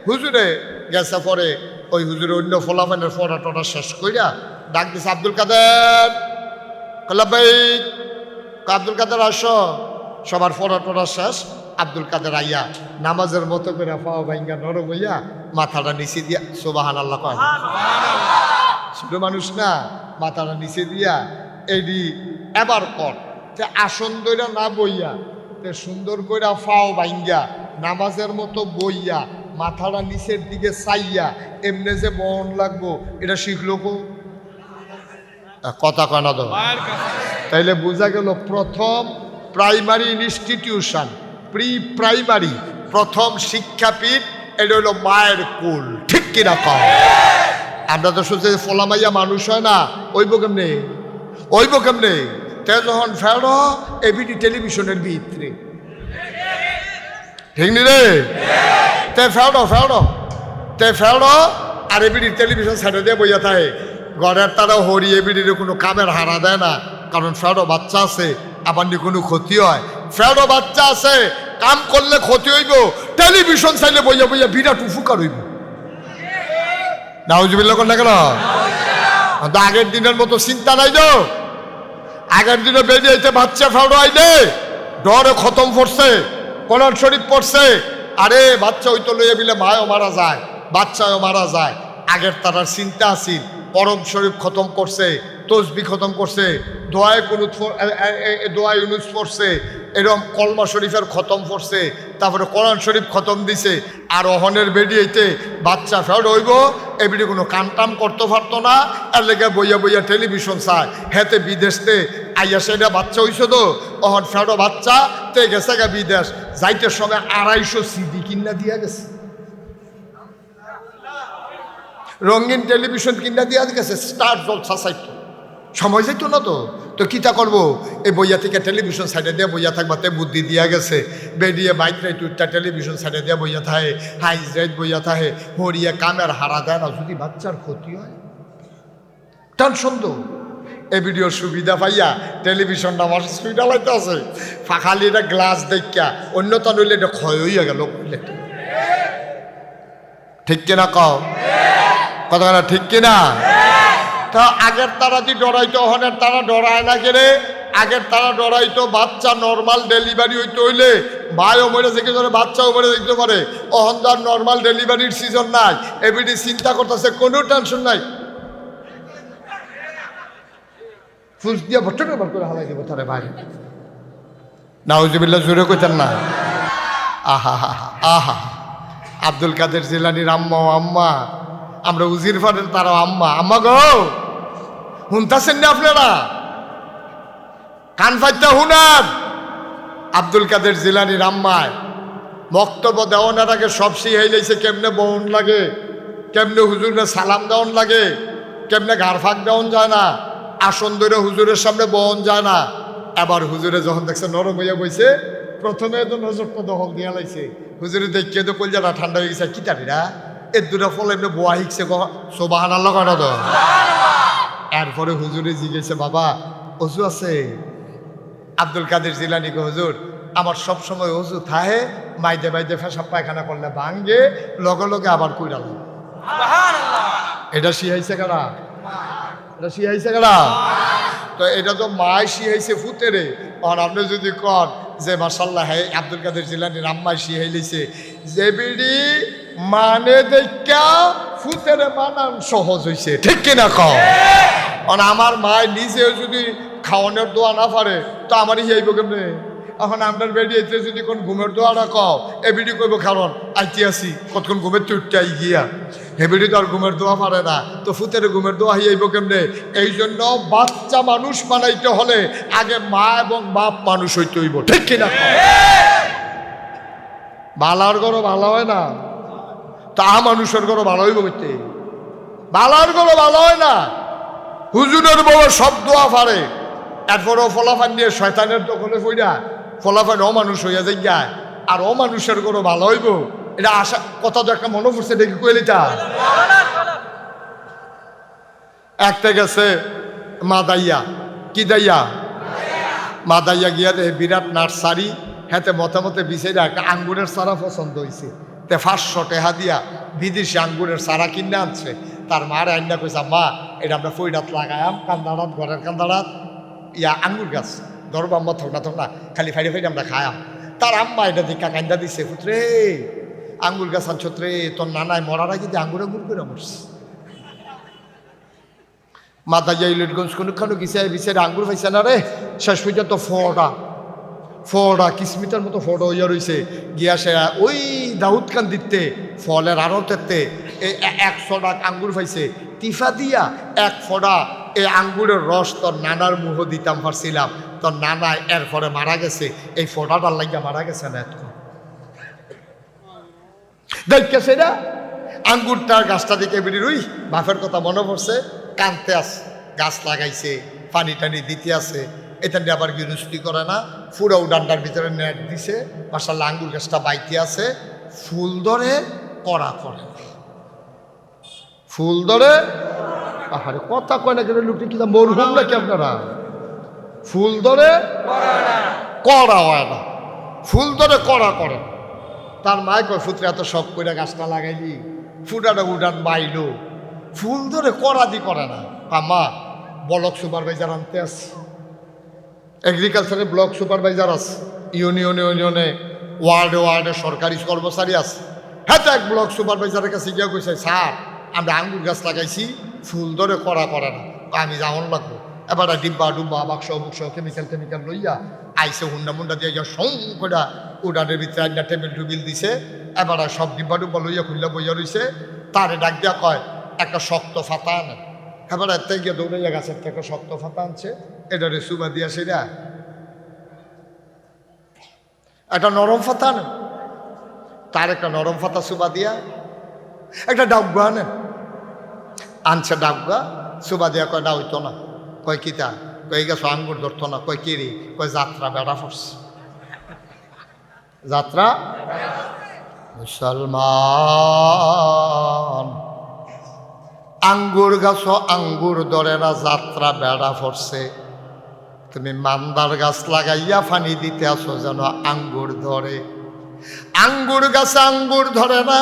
[SPEAKER 1] হুজুরে গেছে, পরে ওই হুজুরে অন্য ফলাফানের ফোড়া টোটা শেষ কইরা ডাক দিছে আব্দুল কাদের, কলাবাইক আব্দুল কাদের আসো। সবার ফোড়া টোটা শেষ, আব্দুল কাদের আইয়া নামাজের মতো করে পাওয়া ভাঙ্গা নরম হইয়া মাথাটা নিচে দিয়া সুবহানাল্লাহ কয়। ছোট মানুষ না, মাথাটা নিচে দিয়া এইডি এবার কর তে আসন দইরা না বইয়া তে সুন্দর কইরা ফাও ভাঙ্গা নামাজের মতো বইয়া মাথাটা নিচের দিকে চাইয়া এমনি যে বহন লাগবো এটা শিখলো কো কথা কয় না তো। তাইলে বোঝা গেল প্রথম প্রাইমারি ইনস্টিটিউশন, প্রি প্রাইমারি প্রথম শিক্ষাপীঠ এটা হলো মায়ের কুল, ঠিক কিনা কও? আমরা তো শুনছি ফলামাইয়া মানুষ হয় না, ওইব কেমনে ওইব কেমনে? তে যখন ফেরো এবিডি টেলিভিশনের ভিতরে, ঠিক নি রে? তে ফেরো আর এবিডি টেলিভিশন সাইডে দিয়ে বইয়া থাকে ঘরের তারা হরি, এবিডির কোনো কামের হারা দেয় না, কারণ ফেরো বাচ্চা আছে, আবার নি কোনো ক্ষতি হয়। ফেরো বাচ্চা আছে, কাম করলে ক্ষতি হইব, টেলিভিশন চাইলে বইয়া বইয়া বিরাট উপকার হইব। নাউজুবিল্লাহ কোন কেন? আগের দিনের মতো চিন্তা নাই তো, আগের দিনে বেরিয়েছে বাচ্চা ফেরো আইলে ডরে খতম পড়ছে, কোরআন শরীফ পড়ছে, আরে বাচ্চা হইতো লইয়া বিলে মায়ও মারা যায়, বাচ্চাও মারা যায়। আগের তারার চিন্তা আছিল, করম শরীফ খতম করছে, তসবি খতম করছে, দোয়ায় কুনুত দোয়া ইউনুস পড়ছে, এরকম কলমা শরীফের খতম পড়ছে, তারপরে কোরআন শরীফ খতম দিছে। আর অহনের বেডিয়েতে বাচ্চা ফেরত হইব, এবিডি কোনো কাম টাম করতে পারতো না, এর লেগে বইয়া বইয়া টেলিভিশন চায়। হেতে বিদেশতে আইয়া সেটা বাচ্চা হইছে তো, অহন ফেরো বাচ্চা তে গেছে গা বিদেশ, যাইতে সময় 250 সিডি কিনা দিয়া গেছে, রঙিন টেলিভিশন কিনা দিয়া গেছে, স্টার জলসা সাইট সময় যাইতো না তো। তো কিতা করবো, এই বইয়া থেকে টেলিভিশন সাইডে দিয়ে বইয়া থাকবাতে বুদ্ধি দিয়া গেছে, বেরিয়ে বাইক রাইট উঠটা টেলিভিশন সাইডে দিয়ে বইয়া থাকে, হাইজ রাইট বইয়া থাকে, হরিয়া কামের হারা দেয় না, যদি বাচ্চার ক্ষতি হয় টেনশন তো। এই ভিডিওর সুবিধা পাইয়া টেলিভিশন আমার সুবিধা লাইতে আছে, ফাঁকালি এটা গ্লাস দেখা, অন্যতা নইলে এটা ক্ষয় হইয়া গেল, ঠিক কিনা কও? কথা না ঠিক কিনা? তা আগের তারা যে ডরাইতো, ওখানের তারা ডরায় না কেড়ে, আগের তারা ডরাইতো বাচ্চা নর্মাল ডেলিভারি হইতে হইলে মায়ও মরে যেতে পারে, বাচ্চাও মরে যেতে পারে। অহনদার নর্মাল ডেলিভারির সিজন নাই, এবিডি চিন্তা করতেছে, কোনো টেনশন নাই। ফুস দিয়া ভট্ট করে হালাই দিব তারে ভাই। নাউজুবিল্লাহ, জোরে কইতেন না। আহা হা আহা, আব্দুল কাদের জিলানির আম্মা ও আম্মা, আমরা উজির ফারের তারাও আম্মা। আম্মা গো, শুনতেছেন না আপনারা? কান ফাইতে হুনার। আব্দুল কাদের জিলানির আম্মায় বক্তব্য দেওয়ার আগে সব শিখাইলেছে কেমনে বউন লাগে, কেমনে হুজুরে সালাম দেওয়ান লাগে, কেমনে ঘাড় ফাঁক দেওয়ান যায় না, আসন ধরে হুজুরের সামনে বহন যায় না। এবার হুজুরে যখন দেখছে নরম হইয়া বইছে, প্রথমে তো নজরটা দখল দিয়া লাইছে। হুজুরে দেখিয়ে তো কলজাটা ঠান্ডা হয়ে গেছে, কি তারিরা এর দুটা ফল এমনি বোয়া শিখছে সোবাহান আল্লাহ করা তো। এরপরে হুজুরে জিজ্ঞেসে, বাবা অজু আছে? আব্দুল কাদের জিলানি কো, হুজুর আমার সব সময় অজু থাহে, মাইদে মাইদে ফেসাব পায়খানা করলে ভাঙ্গে, লগে লগে আবার কইরাল। এটা শিখাইছে কারা? এটা শিখাইছে কারা? তো এটা তো মায় শিখাইছে ফুতেরে। আর আপনি যদি কন যে মাশাল্লাহ হ্যাঁ আব্দুল কাদের জিলানির আম্মাই শিখাইলিছে, যে বিড়ি মানে দেখা ফুতেরে মানান সহজ হইছে, ঠিক কিনা কও? আর আমার মায় নিজে যদি খাওয়ানোর দোয়া না পারে তো আমারই যাইব কেমনে? এখন আপনার বেডি এতে যদি কোন ঘুমের দোয়াটা কও, এ বিডি কইব কারণ আইতে আসি কতক্ষণ ঘুমের তুইতে আই গিয়া, হে বিডি তো আর ঘুমের দোয়া পারে না, তো ফুতের ঘুমের দোয়া হইয়াইব কেমনে? এই জন্য বাচ্চা মানুষ বানাইতে হলে আগে মা এবং বাপ মানুষ হইতে হইব, ঠিক কিনা? বালার গরো ভালো হয় না, তা মানুষের গরো ভালো হইব করতে, বালার গরো ভালো হয় না। হুজুরের বউ সব দোয়া পারে, এরপরও ফলাফান দিয়ে শয়তানের দখলে পড়া ফলাফান অমানুষ হইয়া যায়, আর অমানুষের গরো ভালো হইব এটা আশা কথা তো একটা মনে পড়ছে, দেখি কইলিটা একটা গেছে মাদাইয়া, কি দাইয়া মাদাইয়া গিয়া দেখে বিরাট নার্সারি, হাতে মতামতে বিছাইরা একটা আঙ্গুরের চারা পছন্দ হয়েছে, তে 500 টাকা দিয়া বিদেশি আঙ্গুরের চারা কিনে আনছে। তার মার আইনা কইসা, মা এটা আমরা ফইরাত লাগায়াম কান্দারাত, ঘরের কান্দারাত ইয়া আঙ্গুর গাছ ধরবো আম্মা, থক না খালি ফাইডে ফাইডে আমরা খায়াম। তার আম্মা এটা দেখা কান্দা দিছে, পুত্রে আঙ্গুর গাছ আনছত রে, তোর নানায় মরার আগে আঙ্গুর আঙ্গুর করে মরছে। মাথা যাই লটগঞ্জ কোনখানে গেছে বিচারে আঙ্গুর পাইছে না রে, শেষ পর্যন্ত ফড়া কিসমিটার মতো ফটো হইয়া রয়েছে। গিয়া সে ওই দাউদ খান দিতে ফলের আড়তেতে এই 100 টাকা আঙ্গুর পাইছে, টিফা দিয়া 1 ফোঁটা এই আঙ্গুরের রস তোর নানার মুহ দিতাম পারছিলাম, তোর নানা এরপরে মারা গেছে, এই ফোঁটাটার লাগিয়া মারা গেছে না এত দেখছে না। আঙ্গুরটার গাছটা দিকে বেরিয়ে রুই বাপের কথা মনে পড়ছে, কানতে আস, গাছ লাগাইছে, পানি টানি দিতে আছে, এটা নিয়ে আবার গৃহস্থী করে না, ফুরাও ডান্ডার ভিতরে নেট দিছে, মাশাআল্লাহ আঙ্গুর গাছটা বাইতে আছে, ফুল ধরে করা করে, ফুল ধরে। আরে কথা কয় না কেন লোকটি কি মরহুম নাকি আপনারা? ফুল ধরে করা হয় না, ফুল ধরে করা করে। তার মায় কয়, ফুতরে এত শখ করে গাছটা লাগাইলি, ফুটাটা উডান বাইলো, ফুল ধরে করা দি করে না। মা ব্লক সুপারভাইজার আনতে আসি, এগ্রিকালচারে ব্লক সুপারভাইজার আছে, ইউনিয়নে ওয়ার্ডে সরকারি কর্মচারী আছে। হ্যাঁ, তো এক ব্লক সুপারভাইজারের কাছে গিয়ে কইছে, স্যার আমরা আঙ্গুর গাছ লাগাইছি, ফুল ধরে করা করে না, আমি যাওয়ান লাগবো। এবার ডিব্বা ডুব্বা বাক্স বুক্স কেমিক্যাল লইয়া আইসে, হুন্ডা মুন্ডা দিয়ে গিয়া সং করে উডানের ভিতরে একটা টেবিল টুবিল দিছে। এবার সব ডিব্বা ডুব্বা লইয়া খুললা বইয়া রইছে। তারে ডাক দিয়া কয়, একটা শক্ত ফাতা আনে। এবার এতে গিয়ে দৌড়াইয়া গাছের থেকে শক্ত ফাতা আনছে, এটারে সুবা দিয়া সেরা একটা নরম ফাতা আনে, তার একটা নরম ফাতা সুবা দিয়া একটা ডাবগা আনছে, ডাবগা সুবা দিয়া কয় না হইতো না, কয় কিতা, কয় গেছো আঙ্গুর ধরতো না, কয় কিরি, কয় যাত্রা বেড়া পড়ছে, যাত্রা। মুসলমান আঙ্গুর গাছ আঙ্গুর ধরে না, যাত্রা বেড়া পড়ছে, তুমি মান্দার গাছ লাগাইয়া ফানি দিতে আসো যেন আঙ্গুর ধরে। আঙ্গুর গাছে আঙ্গুর ধরে না,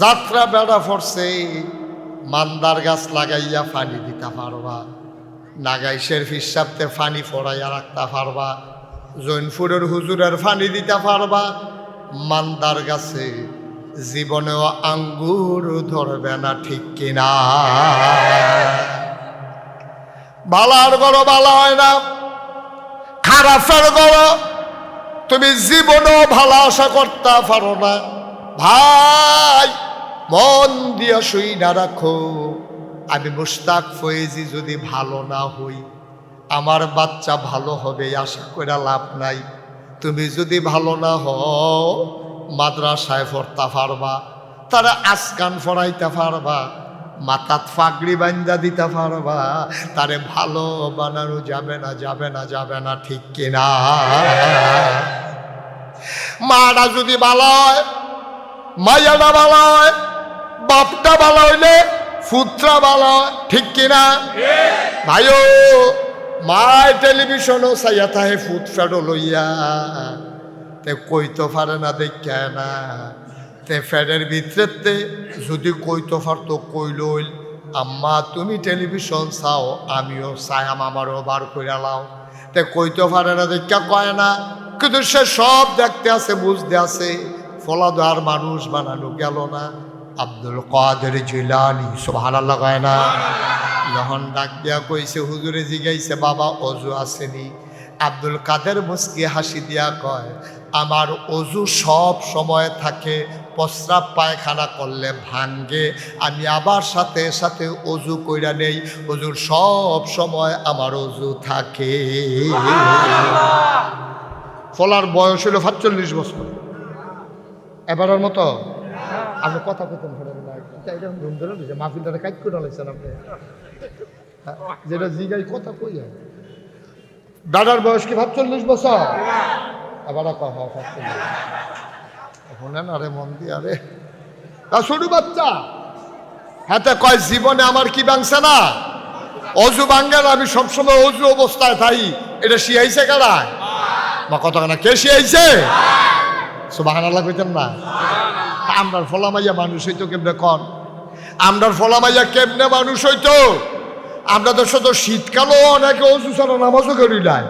[SPEAKER 1] যাত্রা বেড়া পড়ছে, মান্দার গাছ লাগাইয়া ফানি দিতে পারবা, নাগাইশের ফিসাবতে ফানি ফড়াইয়া রাখতে পারবা, জৈনপুরের হুজুরের ফানি দিতে পারবা, মান্দার গাছে জীবনেও আঙ্গুর ধরবে না, ঠিক কিনা? ভালার গড় ভালো হয় না, খারাপের গড় তুমি জীবনেও ভালো আশা করতে পারো না। ভাই মন দিয়া শুই না রাখো, আমি মুশতাক ফয়েজি যদি ভালো না হই আমার বাচ্চা ভালো হবে আশা করে লাভ নাই। তুমি যদি ভালো না হও মাদ্রাসায় পড়তে পারবা, তারা আসকান ফরাইতে পারবা, মাথাত ফাগড়ি বান্ধা দিতে পারবা, তারে ভালো বানানো যাবে না, যাবে না, যাবে না, ঠিক কিনা? মাটা যদি ভালো হয়, মাইয়াটা ভালো হয়, বাপটা ভালো হইলে পুত্রা ভালো হয়, ঠিক কিনা? ভাইও মায় টেলিভিশনও চাইয়া তাহে ফুট ফেডো লইয়া তে কইতো পারে না দেখা না, তে ফ্যাডের ভিতরে যদি কইতো পারতো কইলইল আম্মা তুমি টেলিভিশন চাও আমিও চাই, আমারও বার করে লাও, তে কইতো পারে না দেখা কয় না, কিন্তু সে সব দেখতে আছে, বুঝতে আছে, ফলা দেওয়ার মানুষ বানানো গেল না। আব্দুল কাদের জিলানী সুবহানাল্লাহ কয় না? যখন ডাক দিয়া কইছে হুজুরে জিগাইছে বাবা অজু আসেনি, আব্দুল কাদের মুস্কি হাসি দিয়া কয় আমার অজু সব সময় থাকে, প্রস্রাব পায়খানা করলে ভাঙ্গে, আমি আবার সাথে সাথে অজু কইরা নেই, অজুর সব সময় আমার অজু থাকে। ফলার বয়স হলো ৪৫ বছর, এবারের মতো আপনি কথা কইতেন মাহফিলটা কাজ করে লাইছেন আপনি, যেটা জিগাই কথা কই দাদার বয়স কি ৪৫ বছর? আবার শোনেন আরে মন দিয়ে, আরে ছোট বাচ্চা হাতে কয় জীবনে আমার কি ভাঙছে না, অজু ভাঙ্গে না, আমি সবসময় অজু অবস্থায় থাই, এটা শিয়াইছে কারায় বা কথা না, কে শিয়াইছে? সুবহানাল্লাহ কইতেন না? আমরার ফলামাইয়া মানুষ হইতো কেমনে কন, আমরার ফলামাইয়া কেমনে মানুষ হইতো? আমরা তো শুধু শীতকালও অনেকে অজু ছাড়া নামাজও করি নাই,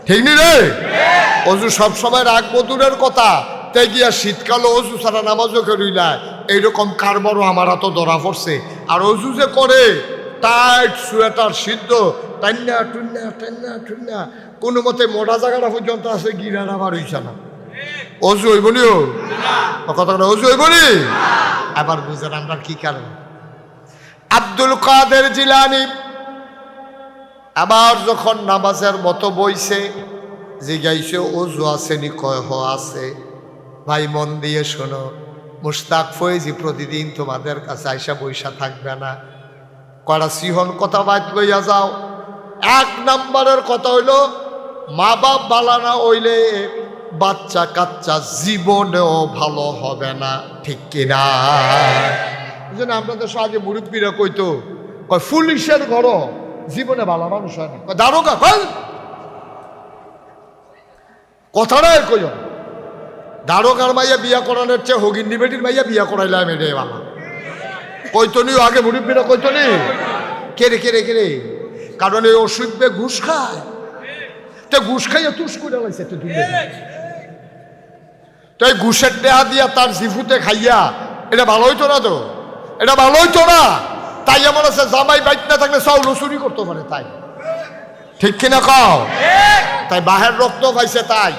[SPEAKER 1] ঠিক নি রে? অজু সবসময় রাখবো দূরের কথা, তাই গিয়া শীতকালও অজু ছাড়া নামাজও করি নাই, এইরকম কারবারও আমার হাতে ধরা পড়ছে। আর অজু যে করে টাইট সোয়েটার সিদ্ধ টান্না টুন্না টান্না টুন্না, কোনো মতে মোটা জায়গাটা পর্যন্ত আছে, গিরানা বার হইছে না, অজু হইব নি? কথা অজু হইব নি? আবার বুঝেন আমরা কি কারণ। আব্দুল কাদের জিলানী আবার যখন নামাজের মতো বইছে জিগাইছে অজু আসেনি, কয় হ আছে। ভাই মন দিয়ে শোনো, মুশতাক ফয়েজি প্রতিদিন তোমাদের কাছে আইসা বইসা থাকবে না, কড়া সিহন কথা বাইত লইয়া যাও। ১ নম্বরের কথা হইল মা বাপ বালা না হইলে বাচ্চা কাচ্চা জীবনেও ভালো হবে না, ঠিক কিনা? আমরা তো আগে মুরব্বীরা কইতো কয় পুলিশের ঘর জীবনে ভালো মানুষ হয় না, দারোগা কথাটাই কই, দারোগার মাইয়া বিয়া করানোর চেয়ে হগিন্নি বেটির মাইয়া বিয়া করাইলাম এটাই ভালো, কইতো নি আগে মুরব্বীরা কইতো নি? কেরে কেরে কেরে, কারণ এই অসুখে ঘুষ খায়, তো ঘুষ খাইয়া তুষ করে লাইছে, তো তাই ঘুষের দেহা দিয়া তার জিফুতে খাইয়া, এটা ভালো হইতো না তো, এটা ভালো হইতো না। তাই এমন আছে জামাই বাইক না থাকলে চাউল চুরি করতে পারে, তাই ঠিক কিনা কও? তাই বাহের রক্ত পাইছে, তাই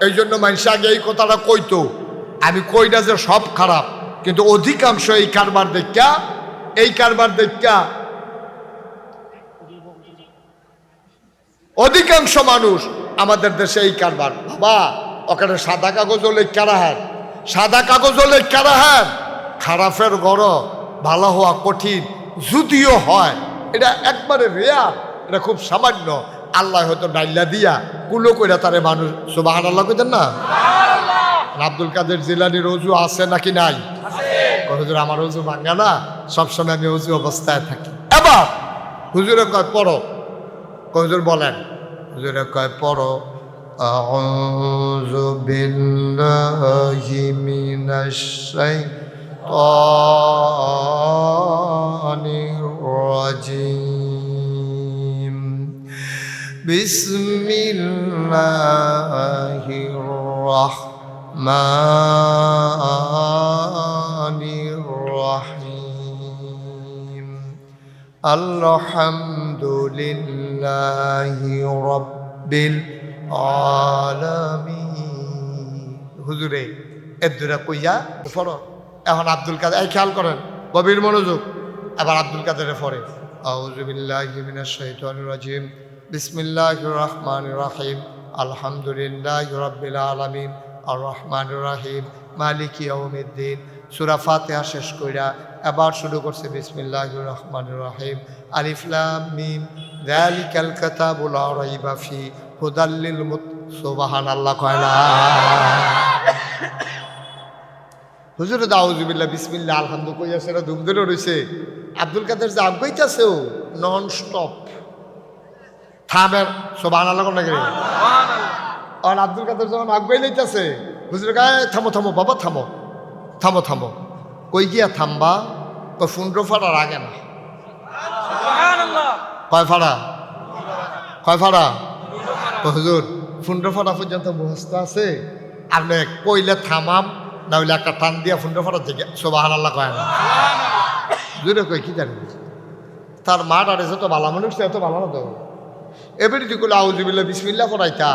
[SPEAKER 1] এই জন্য মানুষ আগে এই কথাটা কইতো। আমি কই না যে সব খারাপ, কিন্তু অধিকাংশ এই কারবার দেখা, এই কারবার দেখা অধিকাংশ মানুষ আমাদের দেশে এই কারবার। বাবা ওখানে সাদা কাগজ লেখা রাখেন, সাদা কাগজ লেখা রাখেন, খারাপের গড় ভালো হওয়া কঠিন, যদিও হয় এটা একবারে রেয়ার, এটা খুব সামান্য। আল্লাহ হয়তো ডাইলা দিয়া কুলো কইরা তারে মানুষ, সুবহানাল্লাহ কইতেন না? আব্দুল কাদের জিলানীর অজু আছে নাকি নাই? হুজুর আমার অজু ভাঙ্গা না, সবসময় আমি অজু অবস্থায় থাকি। এবার হুজুরে কয় পড়ো, হুজুর বলেন, হুজুরে কয় পড়ো আউযু বিল্লাহি মিনাশ শাইতানির রাজিম, বিসমিল্লাহির রাহমানির রাহিম, আলহামদুলিল্লাহ আলহামদুলিল্লাহি রাব্বিল আলামিন। হুজুরে এর দুরা কইয়া পড়ো। এখন আব্দুল কাদের, এই খেয়াল করেন, গভীর মনোযোগ। এবার আব্দুল কাদেরে পড়ে আউযু বিল্লাহি মিনাশ শাইতানির রাজিম বিসমিল্লাহির রহমানির রহিম আলহামদুলিল্লাহি রাব্বিল আলামিন আর রহমানির রহিম মালিকি ইয়াউমিদ্দিন। সূরা ফাতিহা শেষ কইরা এবার শুরু করছে বিসমিল্লাহির রহমানির রহিম আলিফ লাম মিম যালিকাল কিতাবু লা রাইবা ফি হুদাল লিল সুবহানাল্লাহ কয়লা। হুজুর আউযু বিল্লাহ বিসমিল্লাহ আলহামদুলিল্লাহ কইয়া সেটা ধুম ধরে রইছে। আব্দুল কাদের যে আগাইতাছেও নন স্টপ, থামের সুবহানাল্লাহ কোন লাগে। আর আব্দুল কাদের যখন আগাই লইতাছে হুজুর কয় থামো থামো বাবা থামো থামো থামো। কই গিয়া থামবা? কয় 15 ফাড়ার আগে না। কয় ফাড়া? কয় ফাড়া? হুজুর 15 ফাড়া পর্যন্ত মুখস্থ আছে, আপনি কইলে থামাম, না হইলে একটা টান দিয়া 15 ফাড়ার থেকে সুবহানাল্লাহ কয় না। হুজুরে কই কি জানি তার মাঠ আর এসে তো ভালো মানুষ, এত ভালো না তো। এবারে তুই কইলে আউযু বিল্লাহ বিসমিল্লাহ পড়াইতা,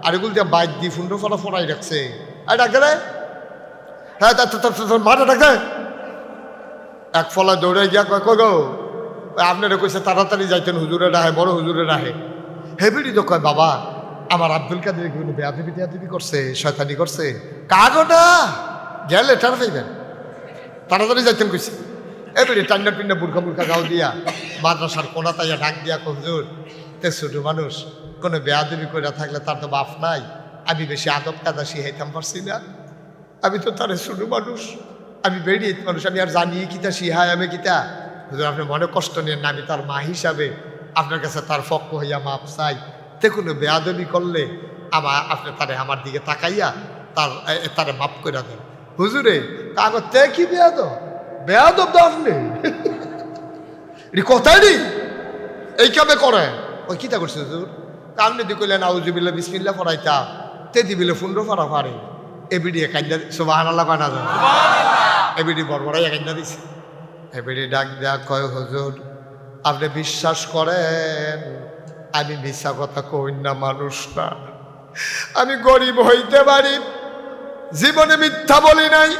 [SPEAKER 1] আর এগুলো দিয়ে বাইক দিয়ে 15 ফাড়া পড়াই রাখছে। আর ডাকে রে, হ্যাঁ মাঠে ডাকে। এক ফলা দৌড়ে গিয়া কয় কই গো আপনারা কইছে তাড়াতাড়ি যাইতেন, হুজুরে রাহে, বড় হুজুরে রাহে। হেবিডি তো কয় বাবা আমার আব্দুল কাদের কোনো বেয়াদবি টেয়াদবি করছে, শয়তানি করছে। কাগটা গেলে টার পাইবেন, তাড়াতাড়ি যাইতেন কইছে। এবারে টান্ডা পিন্ডা বুরখা বুরখা গাও দিয়া মাদ্রাসার কোনা তাইয়া ডাক দিয়া হুজুর তে ছোট মানুষ কোনো বেয়াদবি করে থাকলে তার তো বাপ নাই, আমি বেশি আদব কাদা শিখাইতাম পারছি না, আমি তো তার ছোট মানুষ, আমি বেরিয়ে মানুষ, আমি আর জানি কিতা শিহায় আমি কিতা। হুজুর আপনি মনে কষ্ট নেন না, আমি তার মা হিসাবে আপনার কাছে তার পক্ষ হইয়া মাপ চাই। তে কোনো বেয়াদবি করলে আপনি তারে আমার দিকে তাকাইয়া তারে মাপ করে দেন। হুজুরে কাগজ তে কি বেয়াদব? বেয়াদব তো আপনি কথাই নেই, এই কামে করে। ওই কিতা করছে হুজুর? আপনি দি কইলেন আউযু বিল্লাহ বিসমিল্লাহ পড়াইতা, তে দিবিলে 15 ফাড়া পারে। এবিডি কাইন্দা সুবহানাল্লাহ কয় না, এবিডি বড়বড়াই কাইন্দা দিছে। এবিডি ডাক দেয়া কয় হুজুর আপনি বিশ্বাস করেন আমি মিছা কথা কই না, মানুষ না, আমি গরিব হইতে পারি, জীবনে মিথ্যা বলি নাই,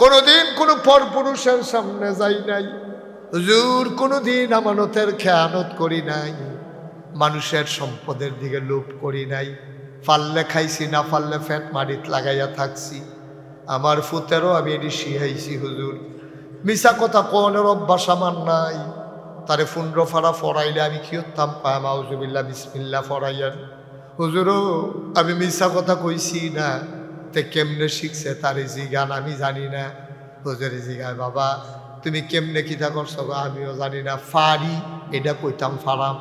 [SPEAKER 1] কোনোদিন কোনো পরপুরুষের সামনে যাই নাই, হুজুর কোনোদিন আমানতের খেয়ানত করি নাই, মানুষের সম্পদের দিকে লোভ করি নাই, পারলে খাইছি না পারলে ফ্যাট মারিত লাগাইয়া থাকছি, আমার ফুতেরও আমি এটি শিখাইছি। হুজুর মিছা কথা কোনের অভ্যাস আমার নাই, তারে 15 ফাড়া ফড়াইলে আমি কি হতাম? পাম আউযু বিল্লাহ বিসমিল্লাহ ফড়াইয়ান। হুজুরও আমি মিছা কথা কইছি না, তে কেমনে শিখছে তারে জিগান, আমি জানি না। হুজুরে জিগায় বাবা তুমি কেমনে কিতা করছো? আমিও জানি না, ফাড়ি এটা কইতাম ফাড়াম।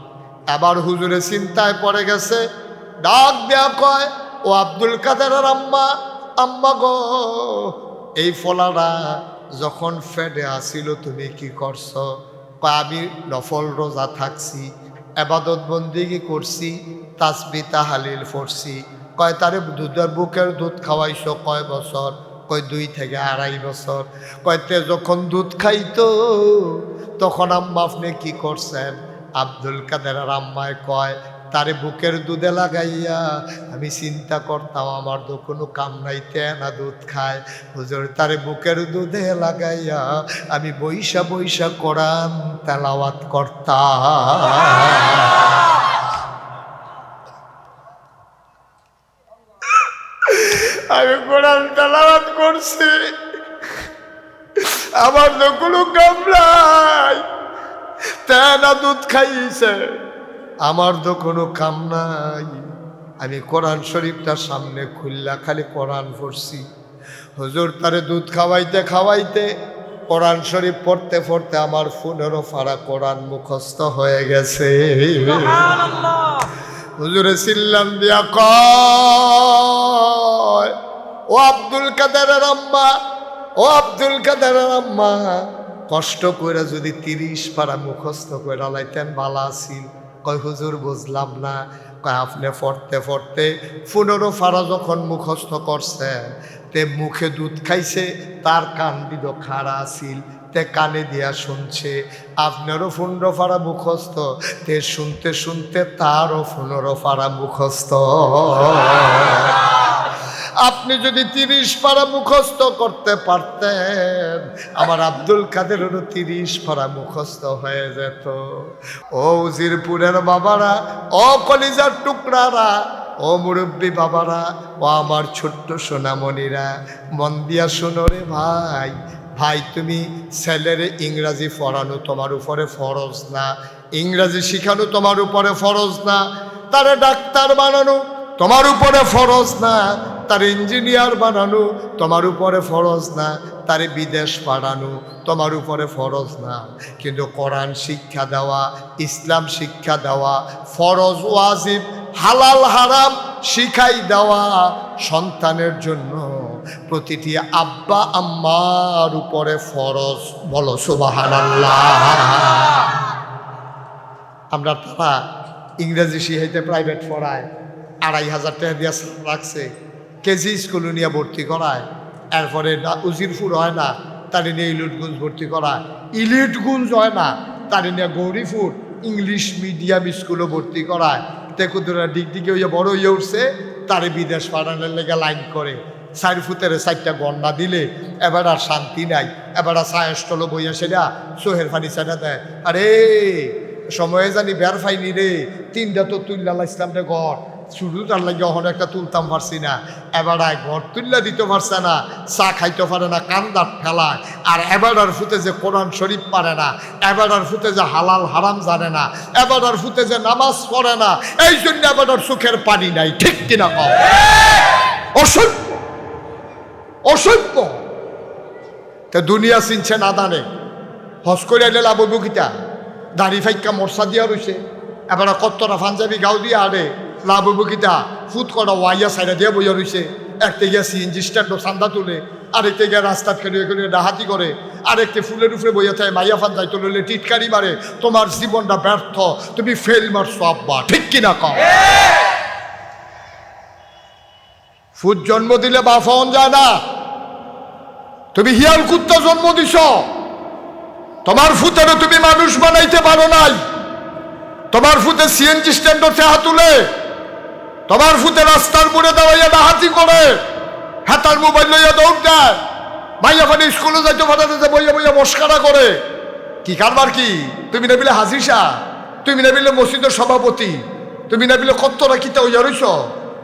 [SPEAKER 1] আবার হুজুরে চিন্তায় পড়ে গেছে, ডাক দেয়া কয় ও আব্দুল কাদেরের আম্মা, আম্মা গো এই ফলারা যখন ফেডে আসিল তুমি কি করছো? আমি নফল রোজা থাকছি, এবাদত বন্দিগি করছি, তাসবিহ তাহলিল পড়ছি। কয় তারে দুধের বুকের দুধ খাওয়াইছো কয় বছর? কয় 2 থেকে 2.5 বছর। কয়তে যখন দুধ খাইতো তখন আম্মা আপনি কি করছেন? আব্দুল কাদের আম্মায় কয় তারে বুকের দুধে লাগাইয়া আমি চিন্তা করতাম আমার তো কোনো কাম নাই, তেনা দুধ খায়। হুজুর তারে বুকের দুধে লাগাইয়া আমি বইসা বইসা কোরআন তেলাওয়াত করতাম। আমি কোরআন তেলাওয়াত করছি, আমার তো কোনো কাম নাই, তেনা দুধ খাইছে, আমার তো কোনো কাম নাই, আমি কোরআন শরীফটার সামনে খুললা খালি কোরআন পড়ছি। হুজুর তারে দুধ খাওয়াইতে খাওয়াইতে কোরআন শরীফ পড়তে পড়তে আমার 15 ফাড়া কোরআন মুখস্থ হয়ে গেছে। হুজুরে চিল্লান দিয়া কয় ও আব্দুল কাদেরের আম্মা, ও আব্দুল কাদেরের আম্মা, কষ্ট করে যদি 30 পারা মুখস্থ করে লাইতেন ভালো আছিল। কয় হুজুর বুঝলাম না। আপনি পড়তে পড়তে 15 পারা যখন মুখস্থ করছে তে মুখে দুধ খাইছে, তার কান দিল খাড়া আছিল, তে কানে দিয়া শুনছে। আপনারও 15 পারা মুখস্থ, তে শুনতে শুনতে তারও 15 পারা মুখস্থ। আপনি যদি 30 পারা মুখস্থ করতে পারতেন, আমার আব্দুল কাদেরেরও 30 পারা মুখস্থ হয়ে যেত। ও উজিরপুরের বাবারা, ও কলিজার টুকরারা, ও মুরব্বী বাবারা, ও আমার ছোট্ট সোনামণিরা, মন দিয়া শোনো রে ভাই। ভাই, তুমি ছেলেরে ইংরাজি পড়ানো তোমার উপরে ফরজ না, ইংরাজি শিখানো তোমার উপরে ফরজ না, তারে ডাক্তার বানানো তোমার উপরে ফরজ না, তার ইঞ্জিনিয়ার বানানো তোমার উপরে ফরজ না, তারে বিদেশ পাঠানো তোমার উপরে ফরজ না। কিন্তু কোরআন শিক্ষা দেওয়া, ইসলাম শিক্ষা দেওয়া, ফরজ ওয়াজিব হালাল হারাম শিখাই দেওয়া সন্তানের জন্য প্রতিটি আব্বা আম্মার উপরে ফরজ। বলো সুবহানাল্লাহ। আমরা তারা ইংরেজি শিখাইতে প্রাইভেট পড়ায় 2500 টাকা দিয়ে রাখছে, কেজি স্কুলে নিয়ে ভর্তি করায়, এরপরে উজিরপুর হয় না তারে নিয়ে ইলিটগঞ্জ ভর্তি করায়, ইলিটগঞ্জ হয় না তারে নিয়ে গৌরীপুর ইংলিশ মিডিয়াম স্কুলে ভর্তি করায়। তেকুদুরা ডিগডিগে হইয়া বড় হইয়া উঠছে, তারে বিদেশ পাঠানোর লেগে লাইন করে। 4 ফুটের 4টা গন্ডা দিলে এবার আর শান্তি নাই, এবার আর সায়স্টল বইয়া সেটা সোহের ফানি সেটা দেয়। আরে সময়ে জানি বের ফাইনি রে, 3টা তো তুল্লা ইসলাম রে ঘর, শুধু তার লাগে অহন একটা তুলতাম পারছি না, এবার ঘর তুল্লা দিতে পারছে না, চা খাইতে পারে না, কান্দার ফেলায়। আর এবার ফুতে যে কোরআন শরীফ পারে না, এবার ফুতে যে হালাল হারাম জানে না, এবার ফুতে যে নামাজ পড়ে না, এই জন্য এবার সুখের পানি নাই। ঠিক কিনা কও? অসভ্য অসভ্য। তো দুনিয়া চিনছে না দানে, হস করে এলে লাভ বুকিটা দাড়ি ফাইকা মরসা দিয়া রয়েছে, এবার কত্তরা পাঞ্জাবি গাও দিয়ে আরে লাভ বুকিটা ফুট করা ওয়াইয়া সাইডা দিয়ে বইয়া রয়েছে। একটা গিয়া সিএনজি স্ট্যান্ডও চান্দা তুলে, আরেকটা গিয়া রাস্তা খেলে ডাহাতি করে, আরেকটা ফুলের উপরে বইয়া থাকে মাইয়া ফান যাইতে লইলে টিটকারি মারে। তোমার জীবনটা ব্যর্থ, তুমি ফেল মারছো আব্বা। ঠিক কিনা কও? ফুট জন্ম দিলে বাপ হন যায় না। তুমি হিয়াল কুত্তা জন্ম দিছ, তোমার ফুতেরও তুমি মানুষ বানাইতে পারো নাই। তোমার ফুতে সিএনজি স্ট্যান্ডও চেহা তুলে, তোমার ফুতে রাস্তার মোড়ে দাঁড়াইয়া ডাহাতি করে, হাতার মোবাইল লইয়া দৌড় দেয়, মাইয়া ফানি স্কুলে যাইতে ফাটাতে বইয়া বইয়া মস্কারা করে। কি কারবার কি? তুমি না বিলে হাজির শাহ, তুমি না বিলে মসজিদের সভাপতি, তুমি না বিলে কত্তরা কিতা হইয়া রইছ,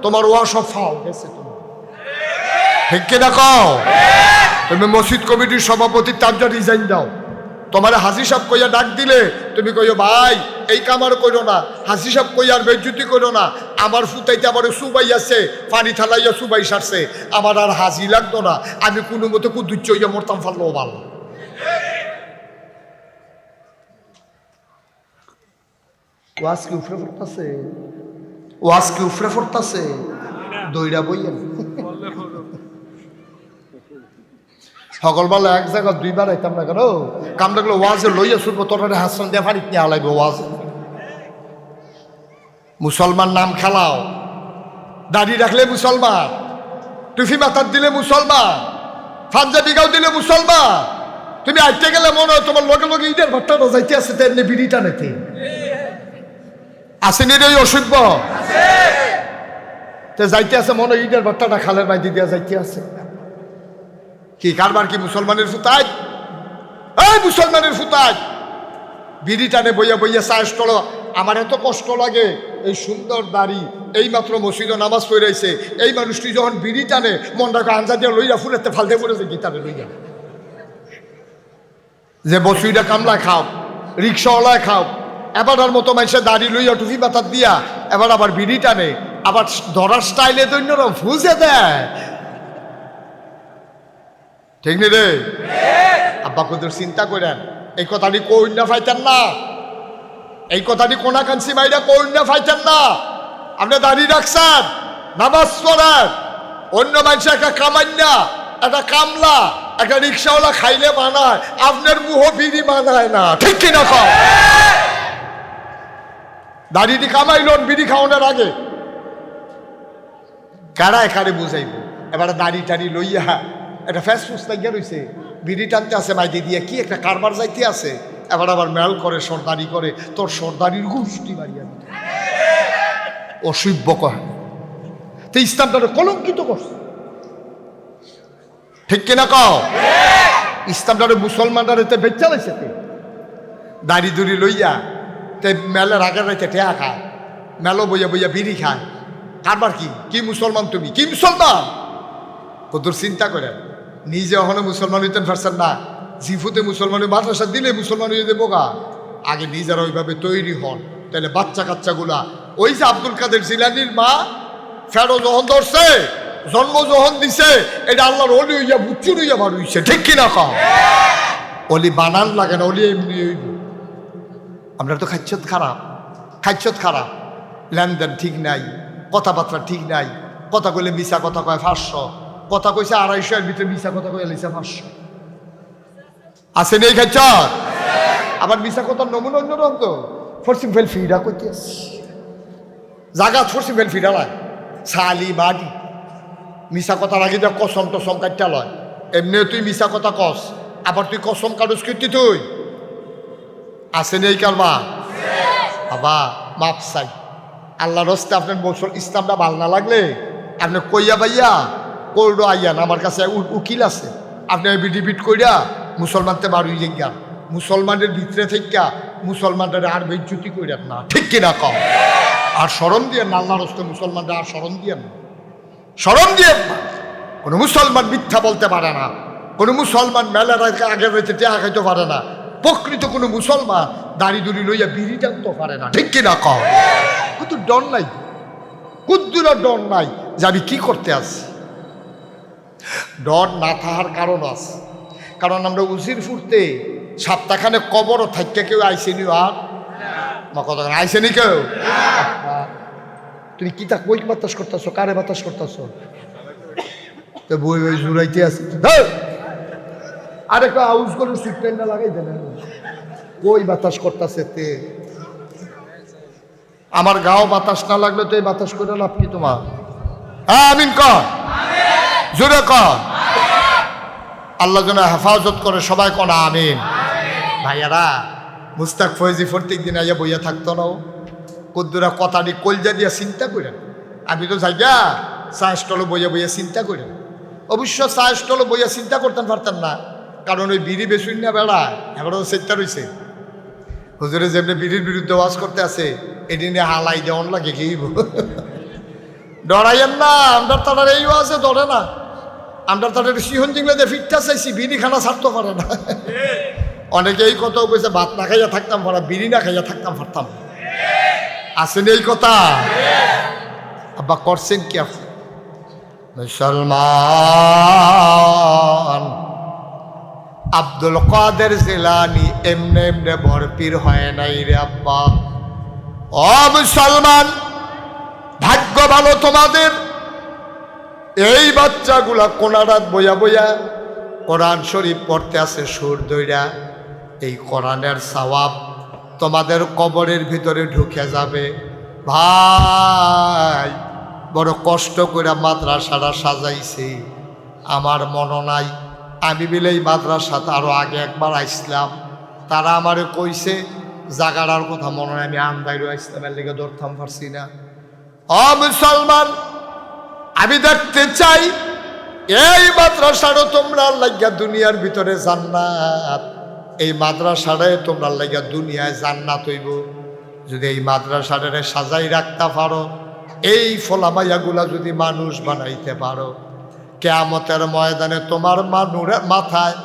[SPEAKER 1] তোমার ওয়া সব ফাও গেছে। ঠিক কিনা কও? তুমি মসজিদ কমিটির সভাপতির তাবজা রিজাইন দাও। তোমার হাজি সাহেব কইয়া ডাক দিলে তুমি কইও ভাই এই কামার করো না, হাজি সাহেব কইয়ার বেজ্জুতি করো না, আমার ফুটাইতে আবার সুবাই আছে, পানি ঠালাইয়া সুবাই সারছে, আমার আর হাজি লাগতো না, আমি কোনো মতো কুদুচ্চ হইয়া মরতাম ফারলো ভালো। ওয়াজ কি উফরে পড়তাছে, ওয়াজ কি উফরে পড়তাছে, দইরা বইয়া সকলবেলা এক জায়গা 2বার আইতাম না কেন, কামটা গুলো ওয়াজে লইয়া শুনবো, তোর হাসান দিয়ে ফাড়ি নিয়ে লাগবে ওয়াজ। মুসলমান নাম খেলাও, দাড়ি রাখলে মুসলমান, টুফি মাথার দিলে মুসলমান, পাঞ্জাবি গাও দিলে মুসলমান। তুমি আইতে গেলে মনে হয় তোমার লগে লগে ইটের ভাট্টাটা যাইতে আছে, তেমনি বিড়িটা নাকি আসেনি রে অসভ্য, যাইতে আছে মনে হয় ইটের ভাট্টাটা খালের বাইদি দিয়া যাইতে আছে। কি কারবার কি? মুসলমানের ফুতাই, এই মুসলমানের ফুতাই বিড়ি টানে বইয়া বইয়া চাষ টলো। আমার এত কষ্ট লাগে, এই সুন্দর দাড়ি, এই মাত্র মসজিদে নামাজ পড়াইছে, এই মানুষটি যখন বিড়ি টানে মনটাকে আঞ্জা দিয়ে লইয়া ফুলেতে ফালতে পড়েছে গীতারে লইয়া। যে বসুইটা কামলায় খাও, রিক্সাওয়ালায় খাও, এবার মতো মানুষের দাড়ি লইয়া টুপি মাথার দিয়া এবার আবার বিড়ি টানে, আবার ধরার স্টাইলে দৈন্যরম ফুজে দেয়। ঠিক নি রে? আব্বা কুদুর চিন্তা করেন, এই কথাটি কই না ফাইতেন না, এই কথাটি কোনা কাঞ্চি মাইরা কই না ফাইতেন না। আপনি দাঁড়িয়ে রাখছেন, নামাজ পড়েন, অন্য মানুষ একটা কামান্না, একটা কামলা, একটা রিক্সাওয়ালা খাইলে মানায়, আপনার মুহ বিড়ি মানায় না। ঠিক কিনা কও? দাড়িটি কামাইলন বিড়ি খাওয়ানোর আগে কারায় কারে বুঝাইব। এবারে দাড়ি টাড়ি লইয়া একটা ফ্যাস ফুস লাগিয়া রয়েছে, বিড়ি টানতে আছে মাইকে দিয়ে, কি একটা কারবার যাইতে আছে। এবার আবার মেল করে, সর্দারি করে, তোর সর্দারির গোষ্ঠী বাড়িয়া দিত অসভ্য কয়। তো ইসলামটা কলঙ্কিত করছে, ঠিক কিনা কও? ইসলামটা মুসলমানরা বেচা লাইছে, দাড়ি দুড়ি লইয়া তে মেলের আগের রাইতে টেয়া খায়, মেলো বইয়া বইয়া বিড়ি খায়। কারবার কি? কি মুসলমান তুমি? কি মুসলমান? কতর চিন্তা করে নিজে ওখানে মুসলমান হইতেন পারছেন না, জিফুতে মুসলমানের মাদ্রাসা দিলে মুসলমান হয়ে দেবো গা। আগে নিজেরা ওইভাবে তৈরি হন, তাহলে বাচ্চা কাচ্চাগুলা ওই যে আব্দুল কাদের জিলানির মা ফেরো যখন ধরছে, জন্ম যখন দিছে, এটা আল্লাহর অলি হইয়া বুচ্চুর হইয়া বার হইছে, ঠিক কিনা কও? অলি বানান লাগে না, অলি এমনি হইব। আমরা তো খাচ্ছত খারাপ, লেনদেন ঠিক নাই, কথাবার্তা ঠিক নাই, কথা কইলে মিশা কথা কয় 500, কথা কইছে 250 এর ভিতরে মিশা কথা কইয়া লইছে 500। আছে নেই খাচ্ছত? আবার মিশা কথার নমুনা অন্যরকম তো। ফরসিম ফেল ফিরা কইতে জাগাত ফরসিম ফেল ফিরা লয়, শালি বাড়ি মিশা কথা লাগি দেখ, কসম টসম কাটটা লয়। এমনি তুই মিশা কথা কস, আবার তুই কসম কাগজ কীর্তি তুই। আছে নেই কারবা? বাবা মাপ চাই আল্লাহর রাস্তায়। আপনার বছর ইসলামটা ভাল না লাগলে আপনি কইয়া বাইয়া কইডো আইয়ান, আমার কাছে উকিল আছে, আপনি বিডিবিট কইরা মুসলমানতে বাড়ুই যান, মুসলমানের ভিতরে থেকে মুসলমানদের আর বেজ্জুতি কইরেন না, ঠিক কিনা কম? আর শরম দিয়ে না আল্লাহর রাস্তায় মুসলমানরা, আর শরম দিয়ে না, শরম দিয়ে না। কোনো মুসলমান মিথ্যা বলতে পারে না, কোনো মুসলমান মেলার আগের রয়েছে টেহা খাইতে পারে না, প্রকৃত কোনো মুসলমান দাড়ি দুড়ি লইয়া বিড়ি টানতে পারে না, ঠিক কিনা কও? কিন্তু ডর নাই, কুদ্দুরা ডর নাই যে আমি কি করতে আসি। ডর না থাকার কারণ আছে, কারণ আমরা উজির ফুটতে সপ্তাহখানে কবরও থাকতে কেউ আইসেনি, আর কথা আইসেনি কেউ। তুমি কি তা কই বাতাস করতেছ, কারে বাতাস করতেছ? তো বই বই জুড়াইতে আসি, আরেকটা আউজ করে সিট প্যান্ডা লাগাই দেন, কই বাতাস করতেছে তে। আমার গাও বাতাস না লাগলে তো এই বাতাস করে লাভ কি তোমার? হ্যাঁ আমিন কর, জোরে কর। আল্লাহ যেন হেফাজত করে, সবাই কোন আমিন। ভাইয়ারা মুস্তাক ফয়েজি প্রত্যেক দিন আইয়া বইয়া থাকতো না, কদ্দুরা কথাটি কলজা দিয়া চিন্তা করেন। আমি তো যাইয়া চা স্টলে বইয়া বইয়া চিন্তা করেন। অবশ্য চা স্টলে বইয়া চিন্তা করতেন পারতেন না, কারণ ওই বিড়ি বেশুন না বেড়া এবারও চেষ্টা রয়েছে। হুজুরে যেমনি বিড়ির বিরুদ্ধে ওয়াজ করতে আছে, এটি নিয়ে হালাই দেওয়ান লাগে কি ডরাইয়েন না। আমরা তাদের এই ওয়াজে ধরে না, আমরা তাদের সিহন জিংলাতে ফিটটা চাইছি, বিড়ি খানা ছাড়তে পারে না। অনেকে এই কথাও কইছে, ভাত না খাইয়া থাকতাম পারা, বিড়ি না খাইয়া থাকতাম পারতাম। আসেন এই কথা? আব্বা করছেন কি আপনি? মুসলমান আব্দুল কাদের জিলানী এমনে এমনে ভরপির হয় নাই রে আব্বা। ও মুসলমান, ভাগ্য ভালো তোমাদের, এই বাচ্চাগুলা কোনারাত বইয়া বইয়া কোরআন শরীফ পড়তে আছে সুর দইরা। এই কোরআনের সওয়াব তোমাদের কবরের ভিতরে ঢুকে যাবে। ভাই বড় কষ্ট করে মাদ্রাসাটা সাজাইছি, আমার মনে নাই আমি বিলে এই মাদ্রাসাতে আরও আগে একবার আইসলাম। তারা আমারে কইছে জাগাড়ার কথা মনে নাই, আমি আন্দাইরও ইসলামের লেগে ধরতাম পারছি না। ও মুসলমান, আমি দেখতে চাই এই মাদ্রাসারও তোমরা লাগিয়া দুনিয়ার ভিতরে জান্নাত, এই মাদ্রাসাটায় তোমরা লাগিয়া দুনিয়ায় জান্নাত হইব। যদি এই মাদ্রাসাটারে সাজাই রাখতে পারো, এই ফলামাইয়াগুলা যদি মানুষ বানাইতে পারো, কিয়ামতের ময়দানে তোমার মাথায়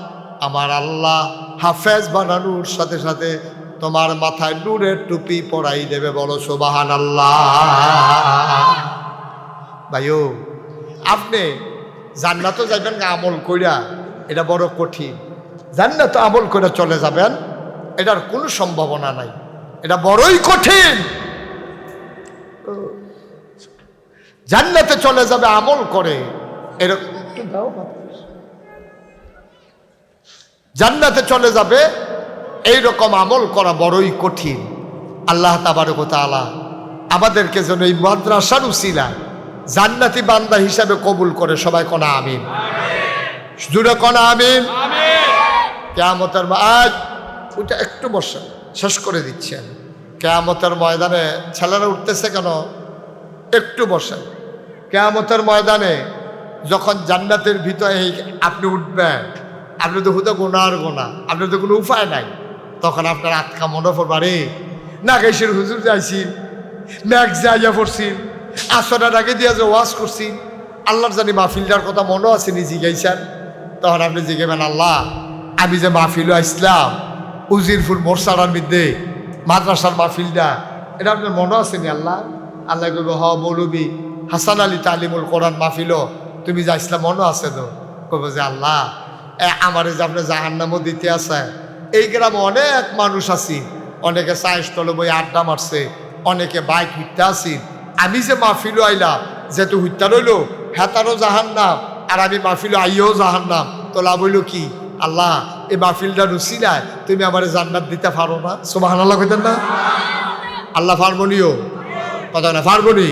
[SPEAKER 1] আমার আল্লাহ হাফেজ বানানোর সাথে সাথে তোমার মাথায় নূরের টুপি পরাই দেবে। বলো সুবহানাল্লাহ। ভাইও আপনি জান্নাতও যাবেন আমল কইরা, এটা বড় কঠিন। জান্নাত আমল করে চলে যাবেন, এটার কোনো সম্ভাবনা নাই, এটা বড়ই কঠিন। জান্নাতে চলে যাবে আমল করে, এরকম জান্নাতে চলে যাবে এইরকম আমল করা বড়ই কঠিন। আল্লাহ তাবারক ওয়া তাআলা আমাদেরকে যেন এই মাদ্রাসার উসিলায় জান্নাতি বান্দা হিসাবে কবুল করে। সবাই কোনা আমিন, জুড়ে কোনা আমিন। কিয়ামতের আজ ওটা একটু বসে শেষ করে দিচ্ছি আমি। কিয়ামতের ময়দানে ছেলেরা উঠতেছে কেন? একটু বসেন। কিয়ামতের ময়দানে যখন জান্নাতের ভিতরে আপনি উঠবেন, আপনি তো হুদা গোনার গোনা, আপনার তো কোনো উপায় নাই। তখন আপনার আটকা মনে পড়বারে না গাইছেন, হুজুর যাইছি, ম্যাক যাইয়া পড়ছি, আসরের আগে দিয়া যে ওয়াজ করছি, আল্লাহর জানি মাহফিলটার কথা মনে আছে নি জিগাইছেন। তখন আপনি জিগাবেন, আল্লাহ আমি যে মাহফিল আসলাম উজিরপুর মোরসারার মধ্যে মাদ্রাসার মাহফিলটা, এটা আপনার মনে আছে নি আল্লাহ? আল্লাহ কইব, হ মৌলবী হাসান আলী তালিমুল কোরআন মাহফিল তুমি যাইছিলাম মনে আছে তো? কইব যে আল্লাহ আমারে যে আপনি জাহান্নামও দিতে আছে। এই গ্রামে অনেক মানুষ আছি, অনেকে চায়ের স্টলে বই আড্ডা মারছে, অনেকে বাইক হুইতে আসি, আমি যে মাহফিল আইলাম যেহেতু হুইতা রইল হেতারও জাহান্নাম আর আমি মাহফিল আইও জাহান্নাম, তো লাভ হইল কি? আল্লাহ এই মাহফিলটা রুসিলায় তুমি আমার জান্নাত দিতে পারো না? সুবহানাল্লাহ কইতেন না? আল্লাহ পারবনিও কথা না, পারবনি।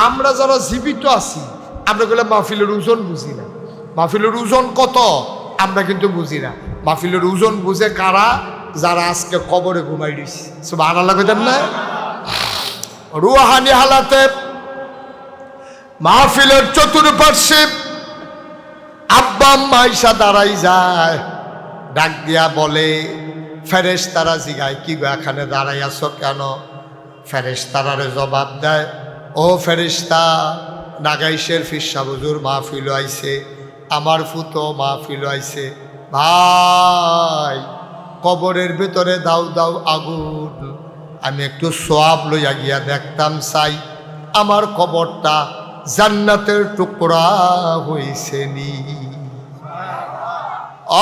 [SPEAKER 1] আমরা যারা জীবিত আছি আমরা বললাম মাহফিলের ওজন বুঝি না। মাহফিলের ওজন কত আমরা কিন্তু বুঝি না। মাহফিলের ওজন বুঝে কারা? যারা আজকে কবরে ঘুমাই দিছে। সুবহানাল্লাহ কইতেন না? রুহানি হালাতে মাহফিলের চতুর্পার্শ্বে আব্বা আম্মা আইসা দাঁড়াই যায়, ডাক দিয়া বলে, ফেরেশতারা জিগায়, কি গো এখানে দাঁড়াই আছো কেন? ফেরেশতারারে জবাব দেয়, ও ফেরেশতা, নাগাইশের ফিরসা হুজুর মাহফিল আইছে, আমার ফুতো মাহফিল আইছে, ভাই কবরের ভিতরে দাও দাও আগুন, আমি একটু সোয়াব লইয়া গিয়া দেখতাম চাই আমার কবরটা জান্নাতের টুকরা হইছে নি।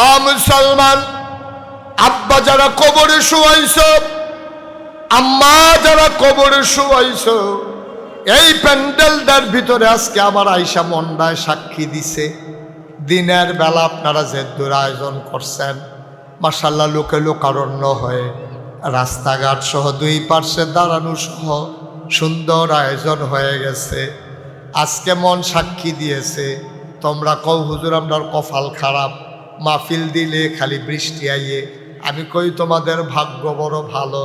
[SPEAKER 1] ও মুসলমান, আব্বা যারা কবরে শুয়াইছ, আম্মা যারা কবরে শুয়াইছ, এই প্যান্ডেলটার ভিতরে আজকে আমার আইসা মন্ডায় সাক্ষী দিছে, দিনের বেলা আপনারা যে দূর আয়োজন করছেন, মাশাআল্লাহ লোকে লোকারণ্য হয়ে রাস্তাঘাট সহ দুই পার্শ্বে দাঁড়ানো সহ সুন্দর আয়োজন হয়ে গেছে। আজকে মন সাক্ষী দিয়েছে, তোমরা কও হুজুর আমরার কপাল খারাপ, মাহফিল দিলে খালি বৃষ্টি আইয়ে। আমি কই তোমাদের ভাগ্য বড় ভালো,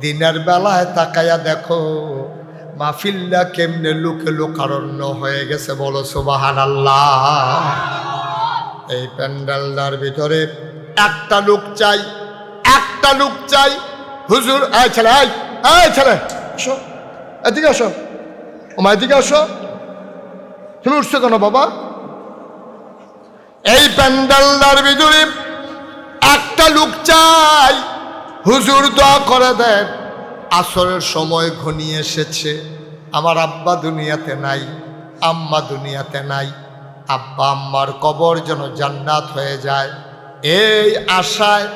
[SPEAKER 1] দিনের বেলায় তাকাইয়া দেখো মাহফিলটা কেমনে লোকে লোকারণ্য হয়ে গেছে। বলো সুবহানাল্লাহ। এই প্যান্ডেলটার ভিতরে একটা লোক চাই, একটা লোক চাই, হুজুর এই ছেলে, এই ছেলে আসো, এদিকে আসো, ওমা এদিকে আসো, তুমি উঠছো কেন বাবা? এই প্যান্ডেলটার ভিতরে একটা লোক চাই, হুজুর দোয়া করে দেন, আসরের সময় ঘনিয়ে এসেছে, আমার আব্বা দুনিয়াতে নাই, আম্মা দুনিয়াতে নাই, আব্বা আম্মার কবর যেন জান্নাত হয়ে যায়, এই আশায়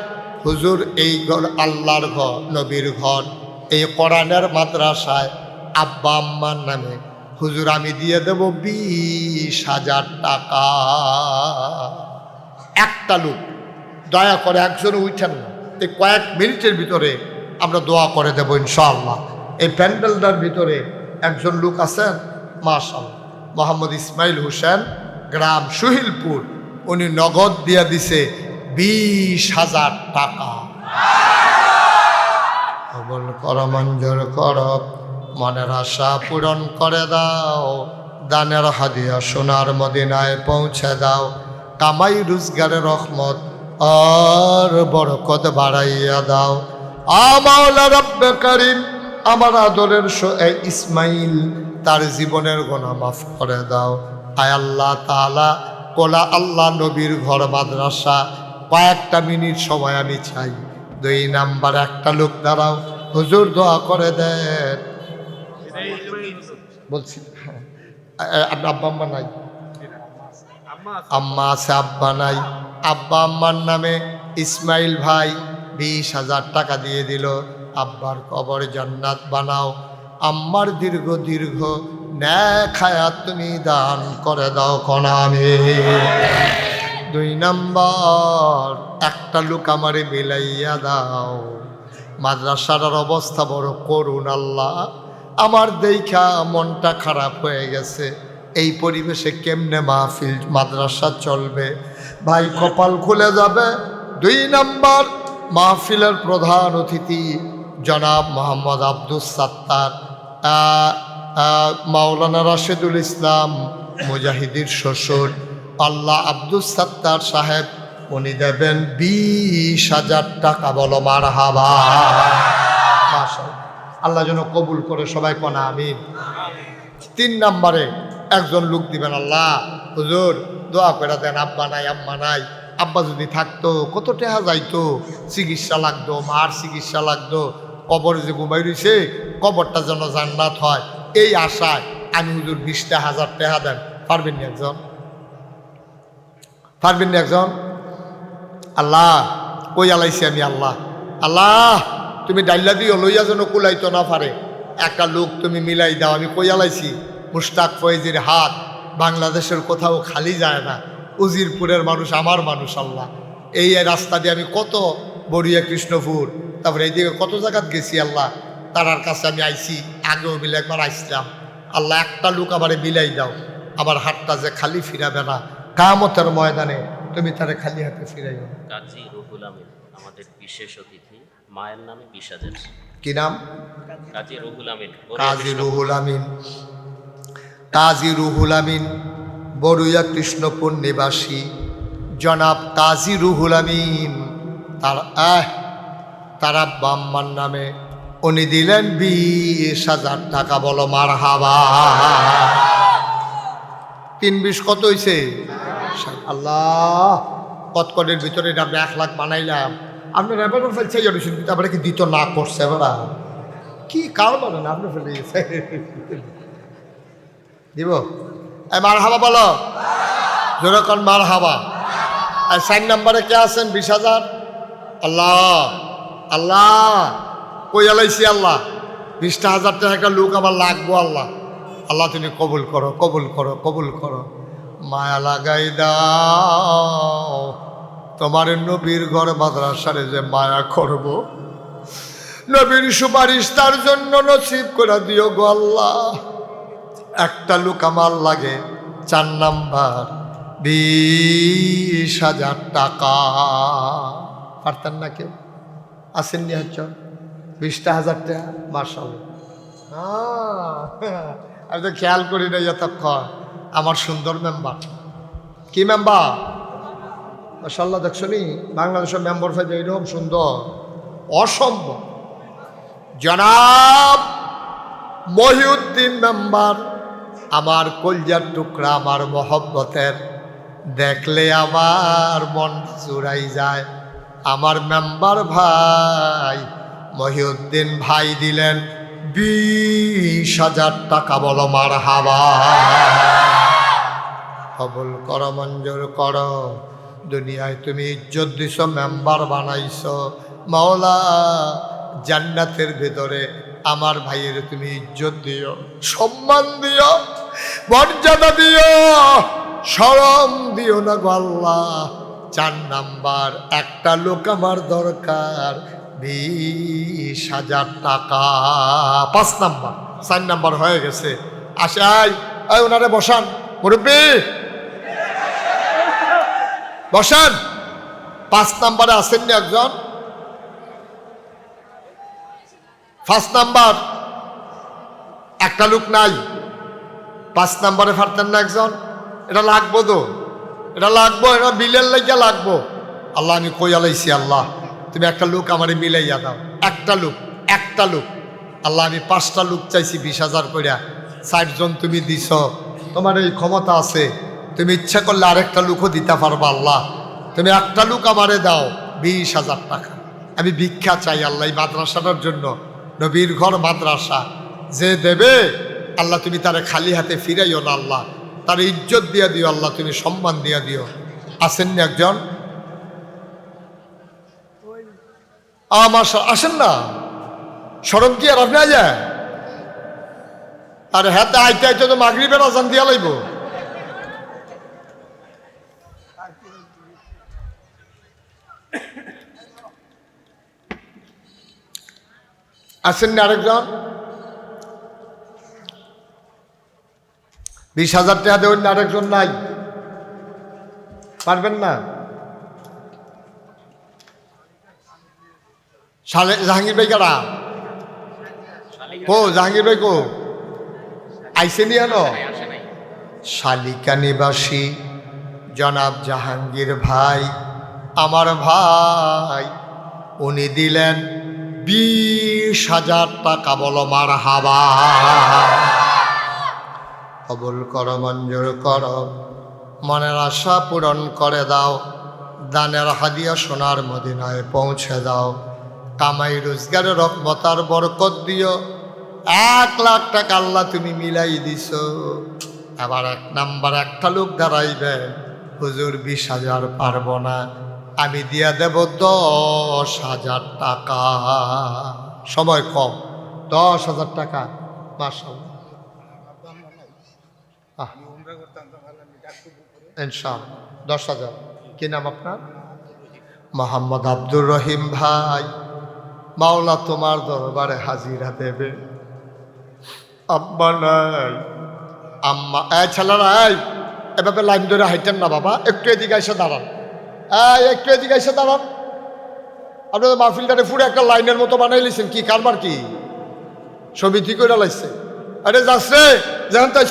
[SPEAKER 1] হুজুর এই ঘর আল্লাহর ঘর, নবীর ঘর, এই কোরআনের মাদ্রাসায় আব্বা আম্মার নামে হুজুর আমি দিয়ে দেব 20,000 টাকা। একটা লোক দয়া করে, একজন উঠেন না, এই কয়েক মিনিটের ভিতরে আমরা দোয়া করে দেব ইনশাআল্লাহ। এই প্যান্ডেলটার ভিতরে একজন লোক আছেন, মাশাআল্লাহ, মোহাম্মদ ইসমাইল হোসেন, গ্রাম সুহিলপুর, উনি নগদ দিয়ে দিছে 20,000 টাকা। কবুল করো, মঞ্জুর করো, মনের আশা পূরণ করে দাও, দানের হাদিয়া সোনার মদিনায় পৌঁছে দাও, কামাই রোজগারের রহমত আর বরকত বাড়াইয়া দাও। মাওলা রব্বে কারীম, আমার আদরের ইসমাইল, তার জীবনের গুনাহ মাফ করে দাও। আয় আল্লাহ তাআলা, কোলা আল্লাহ নবীর ঘর মাদ্রাসা কয়েকটা মিনিট সময় আমি চাই। 2 নাম্বার একটা লোক দাঁড়াও, হুজুর দোয়া করে দেন। বলছি আপনার আব্বা আম্মা নাই? আম্মা আছে, আব্বা নাই। আব্বা আম্মার নামে ইসমাইল ভাই 20,000 টাকা দিয়ে দিল। আব্বার কবর জান্নাত বানাও, আম্মার দীর্ঘ দীর্ঘ নেক হায়াত তুমি দান করে দাও কোনা আমিন। 2 নাম্বার একটা লোক আমারে মিলাইয়া দাও, মাদ্রাসার অবস্থা বড় করুন আল্লাহ, আমার দেখা মনটা খারাপ হয়ে গেছে। এই পরিবেশে কেমনে মাহফিল মাদ্রাসা চলবে? ভাই কপাল খুলে যাবে। 2 নাম্বার, মাহফিলের প্রধান অতিথি জনাব মোহাম্মদ আব্দুস সাত্তার, মাওলানা রাশেদুল ইসলাম মুজাহিদির শ্বশুর আল্লাহ আব্দুস সাত্তার সাহেব, উনি দেবেন 20,000 টাকা। বলো মারহাবা। মাশাআল্লাহ, আল্লাহ যেন কবুল করে, সবাই কোনা আমিন। 3 নম্বরে একজন লোক দিবেন, আল্লাহ হুজুর দোয়া করে দেন, আব্বা নাই আম্মা নাই, আব্বা যদি থাকতো কত টাকা যাইতো, চিকিৎসা লাগতো, মার চিকিৎসা লাগতো, কবর যে ঘুমাই রয়েছে কবরটা যেন জান্নাত হয়, এই আশায় আমি হুজুর 20,000 টাকা দেন। পারবেন না একজন? পারবেন না একজন? আল্লাহ কই আলাইছি আমি, আল্লাহ আল্লাহ তুমি ডাইলা দিও, লইয়া যেন কুলাইতো না পারে, একটা লোক তুমি মিলাই দাও। আমি কই আলাইছি, মুশতাক ফয়েজির হাত বাংলাদেশের কোথাও খালি যায় না। উজিরপুরের মানুষ আমার মানুষ। আল্লাহ এই রাস্তা দিয়ে আমি কত বড়িয়া কৃষ্ণপুর, তারপরে এইদিকে কত জায়গাত গেছি। আল্লাহ তারার কাছে আমি আইছি, আগেও মিলে একবার আইসলাম। আল্লাহ একটা লোক আমারে মিলাই দাও, আমার হাতটা যে খালি ফিরাবে না কিয়ামতের ময়দানে, তুমি তারে খালি হাতে ফিরাইও।
[SPEAKER 2] কাজী রুহুল আমিন আমাদের বিশেষ অতিথি, মায়ের নামে 20,000।
[SPEAKER 1] কি নাম?
[SPEAKER 2] কাজী রুহুল আমিন।
[SPEAKER 1] কাজী রুহুল আমিন। কাজী রুহুল আমিন বড়ুয়া কৃষ্ণপুর নিবাসী জনাব কাজী রুহুল আমিন, তার আব্বা আম্মার নামে উনি দিলেন 20,000 টাকা। বলো মারহাবা। 3-20 কত হয়েছে? আল্লাহ কতকনের ভিতরে আপনি 1 লাখ বানাইলাম, আপনার এবার ফেলছে কিন্তু আপনারা কি দিত না করছে? এবার কি কার বানান আপনি ফেলে গেছে দিব। মার হাবা বলো যেরকম মার হাবা। আর 4 নম্বরে কে আছেন? 20,000। আল্লাহ আল্লাহ কই আলাইছি, আল্লাহ 20,000 টাকা লোক আমার লাগবো। আল্লাহ আল্লাহ তুমি কবুল করো, কবুল করো, কবুল করো। মায়া লাগাই দাও, তোমার নবীর ঘর মাদ্রাসারে যে মায়া করব, নবীর সুপারিশ তার জন্য নসিব করে দিও গো আল্লাহ। একটা লোক আমার লাগে। 4 নাম্বার 20,000 টাকা। পারতেন না কেউ? আসেননি হচ্ছে 20,000 টাকা। মাশাআল্লাহ, আমি তো খেয়াল করি না এতক্ষণ। আমার সুন্দর মেম্বার। কি মেম্বার? মাশাআল্লাহ, দেখছো নি বাংলাদেশের মেম্বার ফাইজে এরকম সুন্দর, অসম্ভব। জনাব মহিউদ্দিন মেম্বার, আমার কলজার টুকরা, আমার মহব্বতের, দেখলে আমার মন জুড়াই যায়। আমার মেম্বার ভাই মহিউদ্দিন ভাই দিলেন 20,000 টাকা। বলো মারহাবা। কবুল করো, মঞ্জুর করো। দুনিয়ায় তুমি ইজ্জত দিছ, মেম্বার বানাইছ, মাওলা জান্নাতের ভেতরে আমার ভাইয়ের তুমি ইজ্জত দিও, সম্মান দিও, মর্যাদা দিও, শরম দিও না গো আল্লাহ। 4 নাম্বার একটা লোক আমার দরকার, 20,000 টাকা। 5 নাম্বার, 4 নাম্বার হয়ে গেছে। আশাই ওনারে বসান, মুরব্বী বসান। 5 নাম্বারে আসেননি একজন? 5 নাম্বার একটা লোক নাই। 5 নাম্বারে পারতেন না একজন? এটা লাগবো তো, এটা লাগবো, এটা বিলের লাগিয়া লাগবো। আল্লাহ আমি কই আলাইছি, আল্লাহ তুমি একটা লোক আমারে মিলাইয়া দাও। একটা লোক, একটা লোক। আল্লাহ আমি 5টা লোক চাইছি 20,000 কইরা, 60 জন তুমি দিছ, তোমার এই ক্ষমতা আছে, তুমি ইচ্ছা করলে আরেকটা লোকও দিতে পারবা। আল্লাহ তুমি একটা লোক আমারে দাও, 20,000 টাকা। আমি ভিক্ষা চাই আল্লাহ এই মাদ্রাসাটার জন্য, নবীর ঘর মাদ্রাসা। যে দেবে আল্লাহ তুমি তারে খালি হাতে ফিরাইও না, আল্লাহ তার ইজ্জত দিয়া দিও, আল্লাহ তুমি সম্মান দিয়া দিও। আসেননি একজন? আমার আসেন না, সরম কি আর আপনি যায়? আর হ্যাঁ আইতে আইতে তো মাগরিবের আজান দিয়া লাইব। আসেননি আরেকজন? 20,000 টাকা দেবেন না, আরেকজন নাই, পারবেন না? জাহাঙ্গীর ভাই কারা? কো জাহাঙ্গীর ভাই কো? আইসেনি আনো? শালিকা নিবাসী জনাব জাহাঙ্গীর ভাই, আমার ভাই, উনি দিলেন 20,000 টাকা। বলো মারহাবা। কবুল করো, মঞ্জুর করো, মনের আশা পূরণ করে দাও, দানের হাদিয়া সোনার মদিনায় পৌঁছে দাও, কামাই রোজগারের রহমতার বরকত দিও। 1 লাখ টাকা আল্লাহ তুমি মিলাই দিছো। এবার 1 নাম্বার একটা লোক দাঁড়াইবে, হুজুর 20,000 পারবো না, আমি দিয়া দেব 10,000 টাকা। সময় কম, 10,000 টাকা। মাশাআল্লাহ, ইনশাআল্লাহ 10,000। কি নাম আপনার? মোহাম্মদ আব্দুর রহিম ভাই, মাওলা তোমার দরবারে হাজিরা দেবে। আব্বা নাই, আম্মা, ছেলেরা এভাবে লাইন ধরে হাইটেন না বাবা, একটু এদিকে এসে দাঁড়ান, একটু এদিকে এসে দাঁড়ান। আপনাদের মাহফিলটারে পুরো একটা লাইনের মতো বানাই লিছেন, কি কারবার কি সমিতি করে লাইছে? আরে যাস রে, যেমন তাই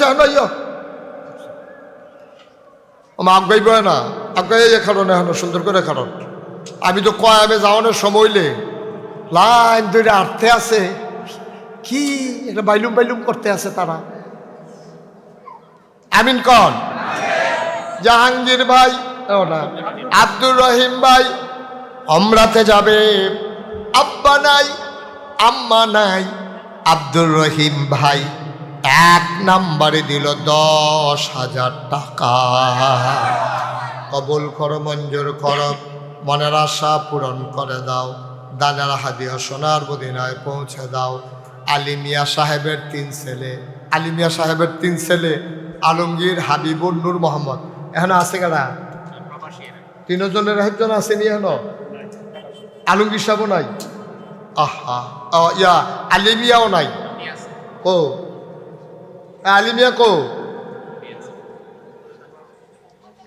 [SPEAKER 1] আগাইব না, আগাই কারণ এখন সুন্দর করে কারণ আমি তো কয় আমি যাওয়ানোর সময়লে লাইন ধরে আটতে আছে, কি এটা বাইলুম বাইলুম করতে আছে তারা। আমিন কন। জাহাঙ্গীর ভাই না, আব্দুর রহিম ভাই ওমরাতে যাবে, আব্বা নাই, আম্মা নাই। আব্দুর রহিম ভাই 1 নাম্বারে দিল 10,000 টাকা। কবুল করো, মঞ্জুর করো, মনের আশা পূরণ করে দাও, দানের হাদিয়া সোনার মদিনায় পৌঁছে দাও। আলিমিয়া সাহেবের 3 ছেলে, আলিমিয়া সাহেবের 3 ছেলে, আলমগীর, হাবিবুর, নূর মোহাম্মদ। এখন আছে কারা? 3 জনের একজন আসেনি এখনো। আলমগীর সাহেবও নাই, আহা, ইয়া আলিমিয়াও নাই। ও আলিমিয়া কো?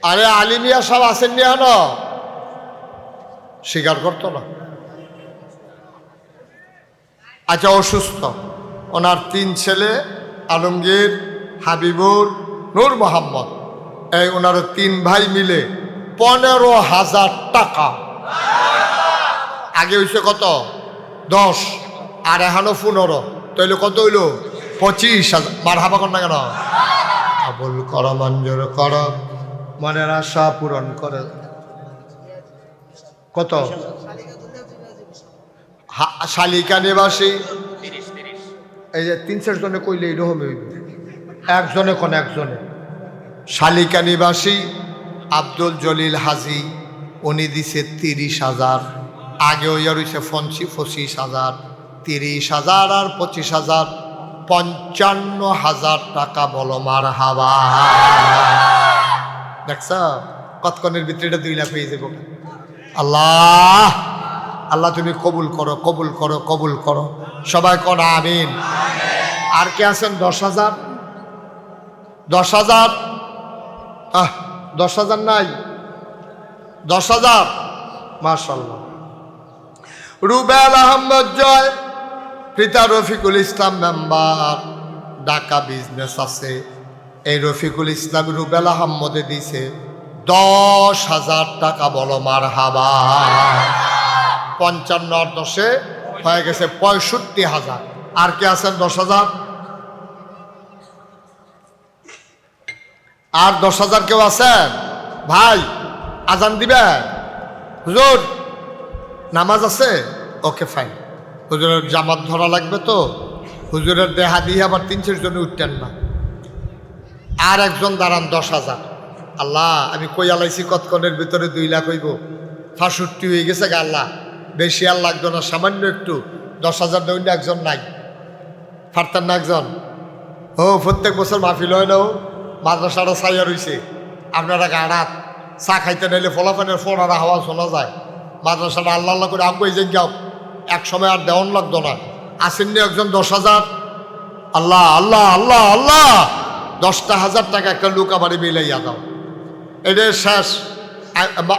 [SPEAKER 1] আরে আলিমিয়া সব আসেননি এখনো, স্বীকার করতো না। আচ্ছা, অসুস্থ, ওনার 3 ছেলে, আলমগীর, হাবিবুর, নূর মোহাম্মদ, এই ওনার 3 ভাই মিলে 15,000 টাকা। আগে হয়েছে কত? 10, আর এখনো 15, তাইলে কত হইল? 25,000। মারহাবা কর না কেন? কবুল করো, মঞ্জুর করো, মনের আশা পূরণ করে। কত? শালিকা নিবাসী, এই যে 3-4 জনে কইলে এরকম হইবে, একজনে কোন একজনে। শালিকা নিবাসী আব্দুল জলিল হাজি, উনি দিছে 30,000। আগে ওই রয়েছে 25,000, 30,000 আর 25,000, 55,000 টাকা। বলো মারহাবা। দেখছ কতক্ষণের ভিতরে এটা 2 লাখ হয়ে যাবো। আল্লাহ, আল্লাহ তুমি কবুল করো, কবুল করো, কবুল করো। সবাই কোন আমিন। আর কে আছেন? 10,000, 10,000, 10,000 নাই? 10,000, মাশাআল্লাহ। রুবেল আহমদ জয়, পিতা রফিকুল ইসলাম মেম্বার, ঢাকা বিজনেস আছে। এই রফিকুল ইসলাম রুবেল আহমদে দিছে 10,000 টাকা। বলো মারহাবা। 55 আর 10 হয়ে গেছে 65,000। আর কে আছেন? 10,000। আর 10,000 কেউ আছেন? ভাই আজান দিবেন? হুজুর নামাজ আছে? Okay fine. হুজুরের জামাত ধরা লাগবে তো, হুজুরের দেহা দিয়ে আবার 3-4 জনে উঠতেন না। আর একজন দাঁড়ান, 10,000। আল্লাহ, আমি কই আলাইছি কতক্ষণের ভিতরে 2 লাখ হইব। 65 হয়ে গেছে গা। আল্লাহ, বেশি আর লাগতো না, সামান্য একটু। 10,000 দৈন্য একজন নাই, পারতেন না একজন? ও প্রত্যেক বছর মাহফিল হয় না, মাদ্রাসাটা ছাইয়া রয়েছে। আপনারা গাড়াত চা খাইতে নাইলে ফলাফানের ফোনারা হাওয়া শোনা যায়। মাদ্রাসাটা আল্লাহ আল্লাহ করে আগুয়ে যে যাও, এক সময় আর দেওয়ান লাগতো না। আসেননি একজন? 10,000। আল্লাহ আল্লাহ আল্লাহ আল্লাহ, 10,000 টাকা একটা লোক আমারে মিলাইয়া দাও, এটা শেষ।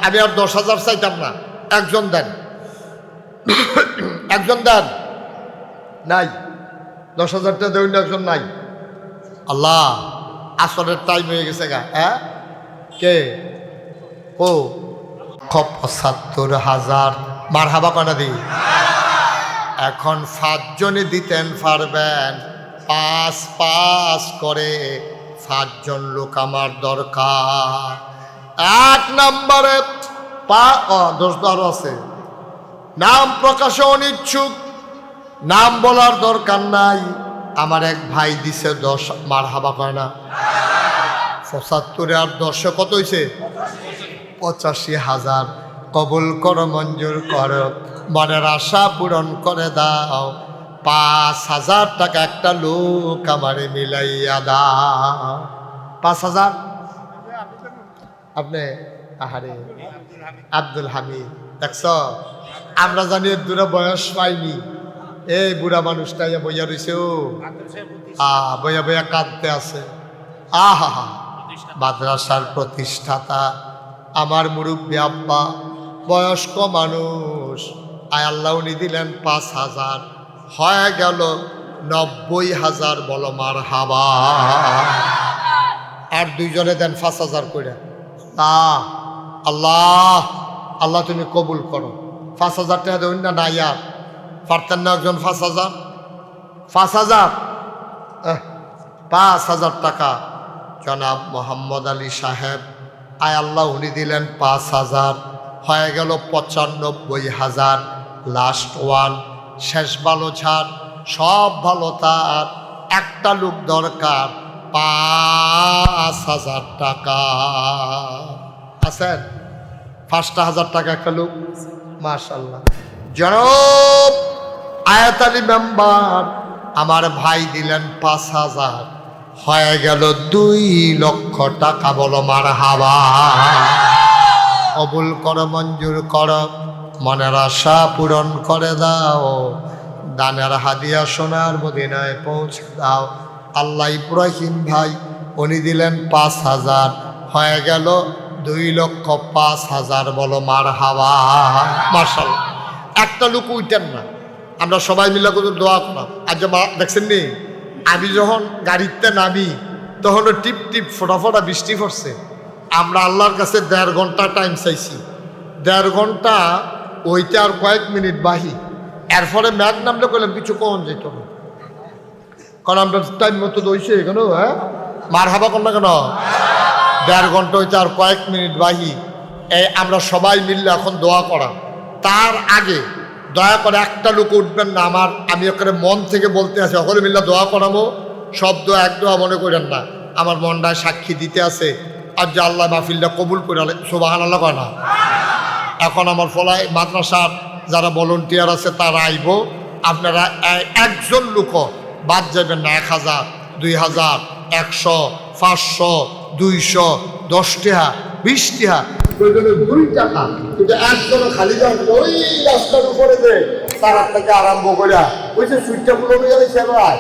[SPEAKER 1] আমি আর 10,000 চাইতাম না, একজন দেন, একজন দেন। নাই, 10,000 টাকা দেবেন, একজন নাই। আল্লাহ, আসরের টাইম হয়ে গেছে গা। হ্যাঁ, কে ও 75,000 মারহাবা কনা দি। এখন 5 জনে দিতেন পারবেন, 5 করে 5 জন লোক আমার দরকার। 1 নম্বরে 10 আরো আছে, নাম প্রকাশে অনিচ্ছুক, নাম বলার দরকার নাই। আমার এক ভাই দিছে 10, মারহাবা কয় না। 75 আর 10 কত হয়েছে? 85,000। কবুল কর, মঞ্জুর কর, মনের আশা পূরণ করে দাও। 5,000 টাকা একটা লোক আমারে মিলাইয়া দাও। 5,000 আপনি? আহারে আব্দুল হামিদ, দেখছ আমরা জানি দূরে বয়স পাইনি, এই বুড়া মানুষটা বইয়া রয়েছে, ও বইয়া বইয়া কাঁদতে আছে। আহা, মাদ্রাসার প্রতিষ্ঠাতা, আমার মুরব্বী আব্বা, বয়স্ক মানুষ। আয় আল্লাহ উনি দিলেন 5,000, হয়ে গেল 90,000। বলো মারহাবা। আর 2 জনে দেন 5,000 করে। আল্লাহ, আল্লাহ তুমি কবুল করো। 5,000 টাকা দেবেন না? না ইয়ার পারতেন না একজন? 5,000 5,000 টাকা জনাব মোহাম্মদ আলী সাহেব, আয় আল্লাহ উনি দিলেন 5,000, হয়ে গেল 95,000। লাস্ট ওয়ান, শেষ ভালো ছাড়, সব ভালো তার, একটা লোক দরকার, 5,000 টাকা। আছেন? 5,000 টাকা একটা লোক, মাশাআল্লাহ। জনাব আয়াত আলী মেম্বার, আমার ভাই দিলেন 5,000, হয়ে গেল 2 লক্ষ টাকা। বলো মারহাবা। কবুল কর, মঞ্জুর কর, মনের আশা পূরণ করে দাও। দানের হাদিয়া সোনার মদিনায় পৌঁছে দাও। আল্লাহ ইব্রাহিম ভাই উনি দিলেন 5,000, হয়ে গেল 2,05,000। বলো মারহাবা। মাশাআল্লাহ। একটা লোক উঠেন না, আমরা সবাই মিলে কত দোয়া করলাম। আজ দেখছেন নি, আমি যখন গাড়িতে নামি তখন টিপ টিপ ফোটা ফোটা বৃষ্টি পড়ছে। আমরা আল্লাহর কাছে 1.5 ঘন্টা টাইম চাইছি। 1.5 ঘন্টা ওইটা আর কয়েক মিনিট বাহি। এরপরে ম্যাগ নামলে করলাম কিছু কখন যেত না, কারণ আমরা টাইম মতো দইছে কেন। হ্যাঁ, মারহাবা কর না কেন? 1.5 ঘন্টা হইতে আর কয়েক মিনিট বাহি। এই আমরা সবাই মিললে এখন দোয়া করা। তার আগে দয়া করে একটা লোক উঠবেন না। আমি ওখানে মন থেকে বলতে আছি, সকলে মিল্লা দোয়া করাবো। শব্দ এক দোয়া মনে করেন না, আমার মনটায় সাক্ষী দিতে আছে। আর যে আল্লাহ মাহফিলটা কবুল করে সুবহানাল্লাহ কয় না। এখন আমার ফলায় মাদ্রাসার যারা ভলান্টিয়ার আছে তারা আইব। আপনারা একজন লোকও বাদ যাবেন না। 1,000, 2,000, 100, 500, 200, 10 টাকা, 20 টাকা, প্রয়োজনে 2 টাকা, কিন্তু একজনও খালি যান ওই রাস্তার উপরে যে তার থেকে আরম্ভ করে ওই যে সুইটটা গুলো নিয়ে গেছে ভাই।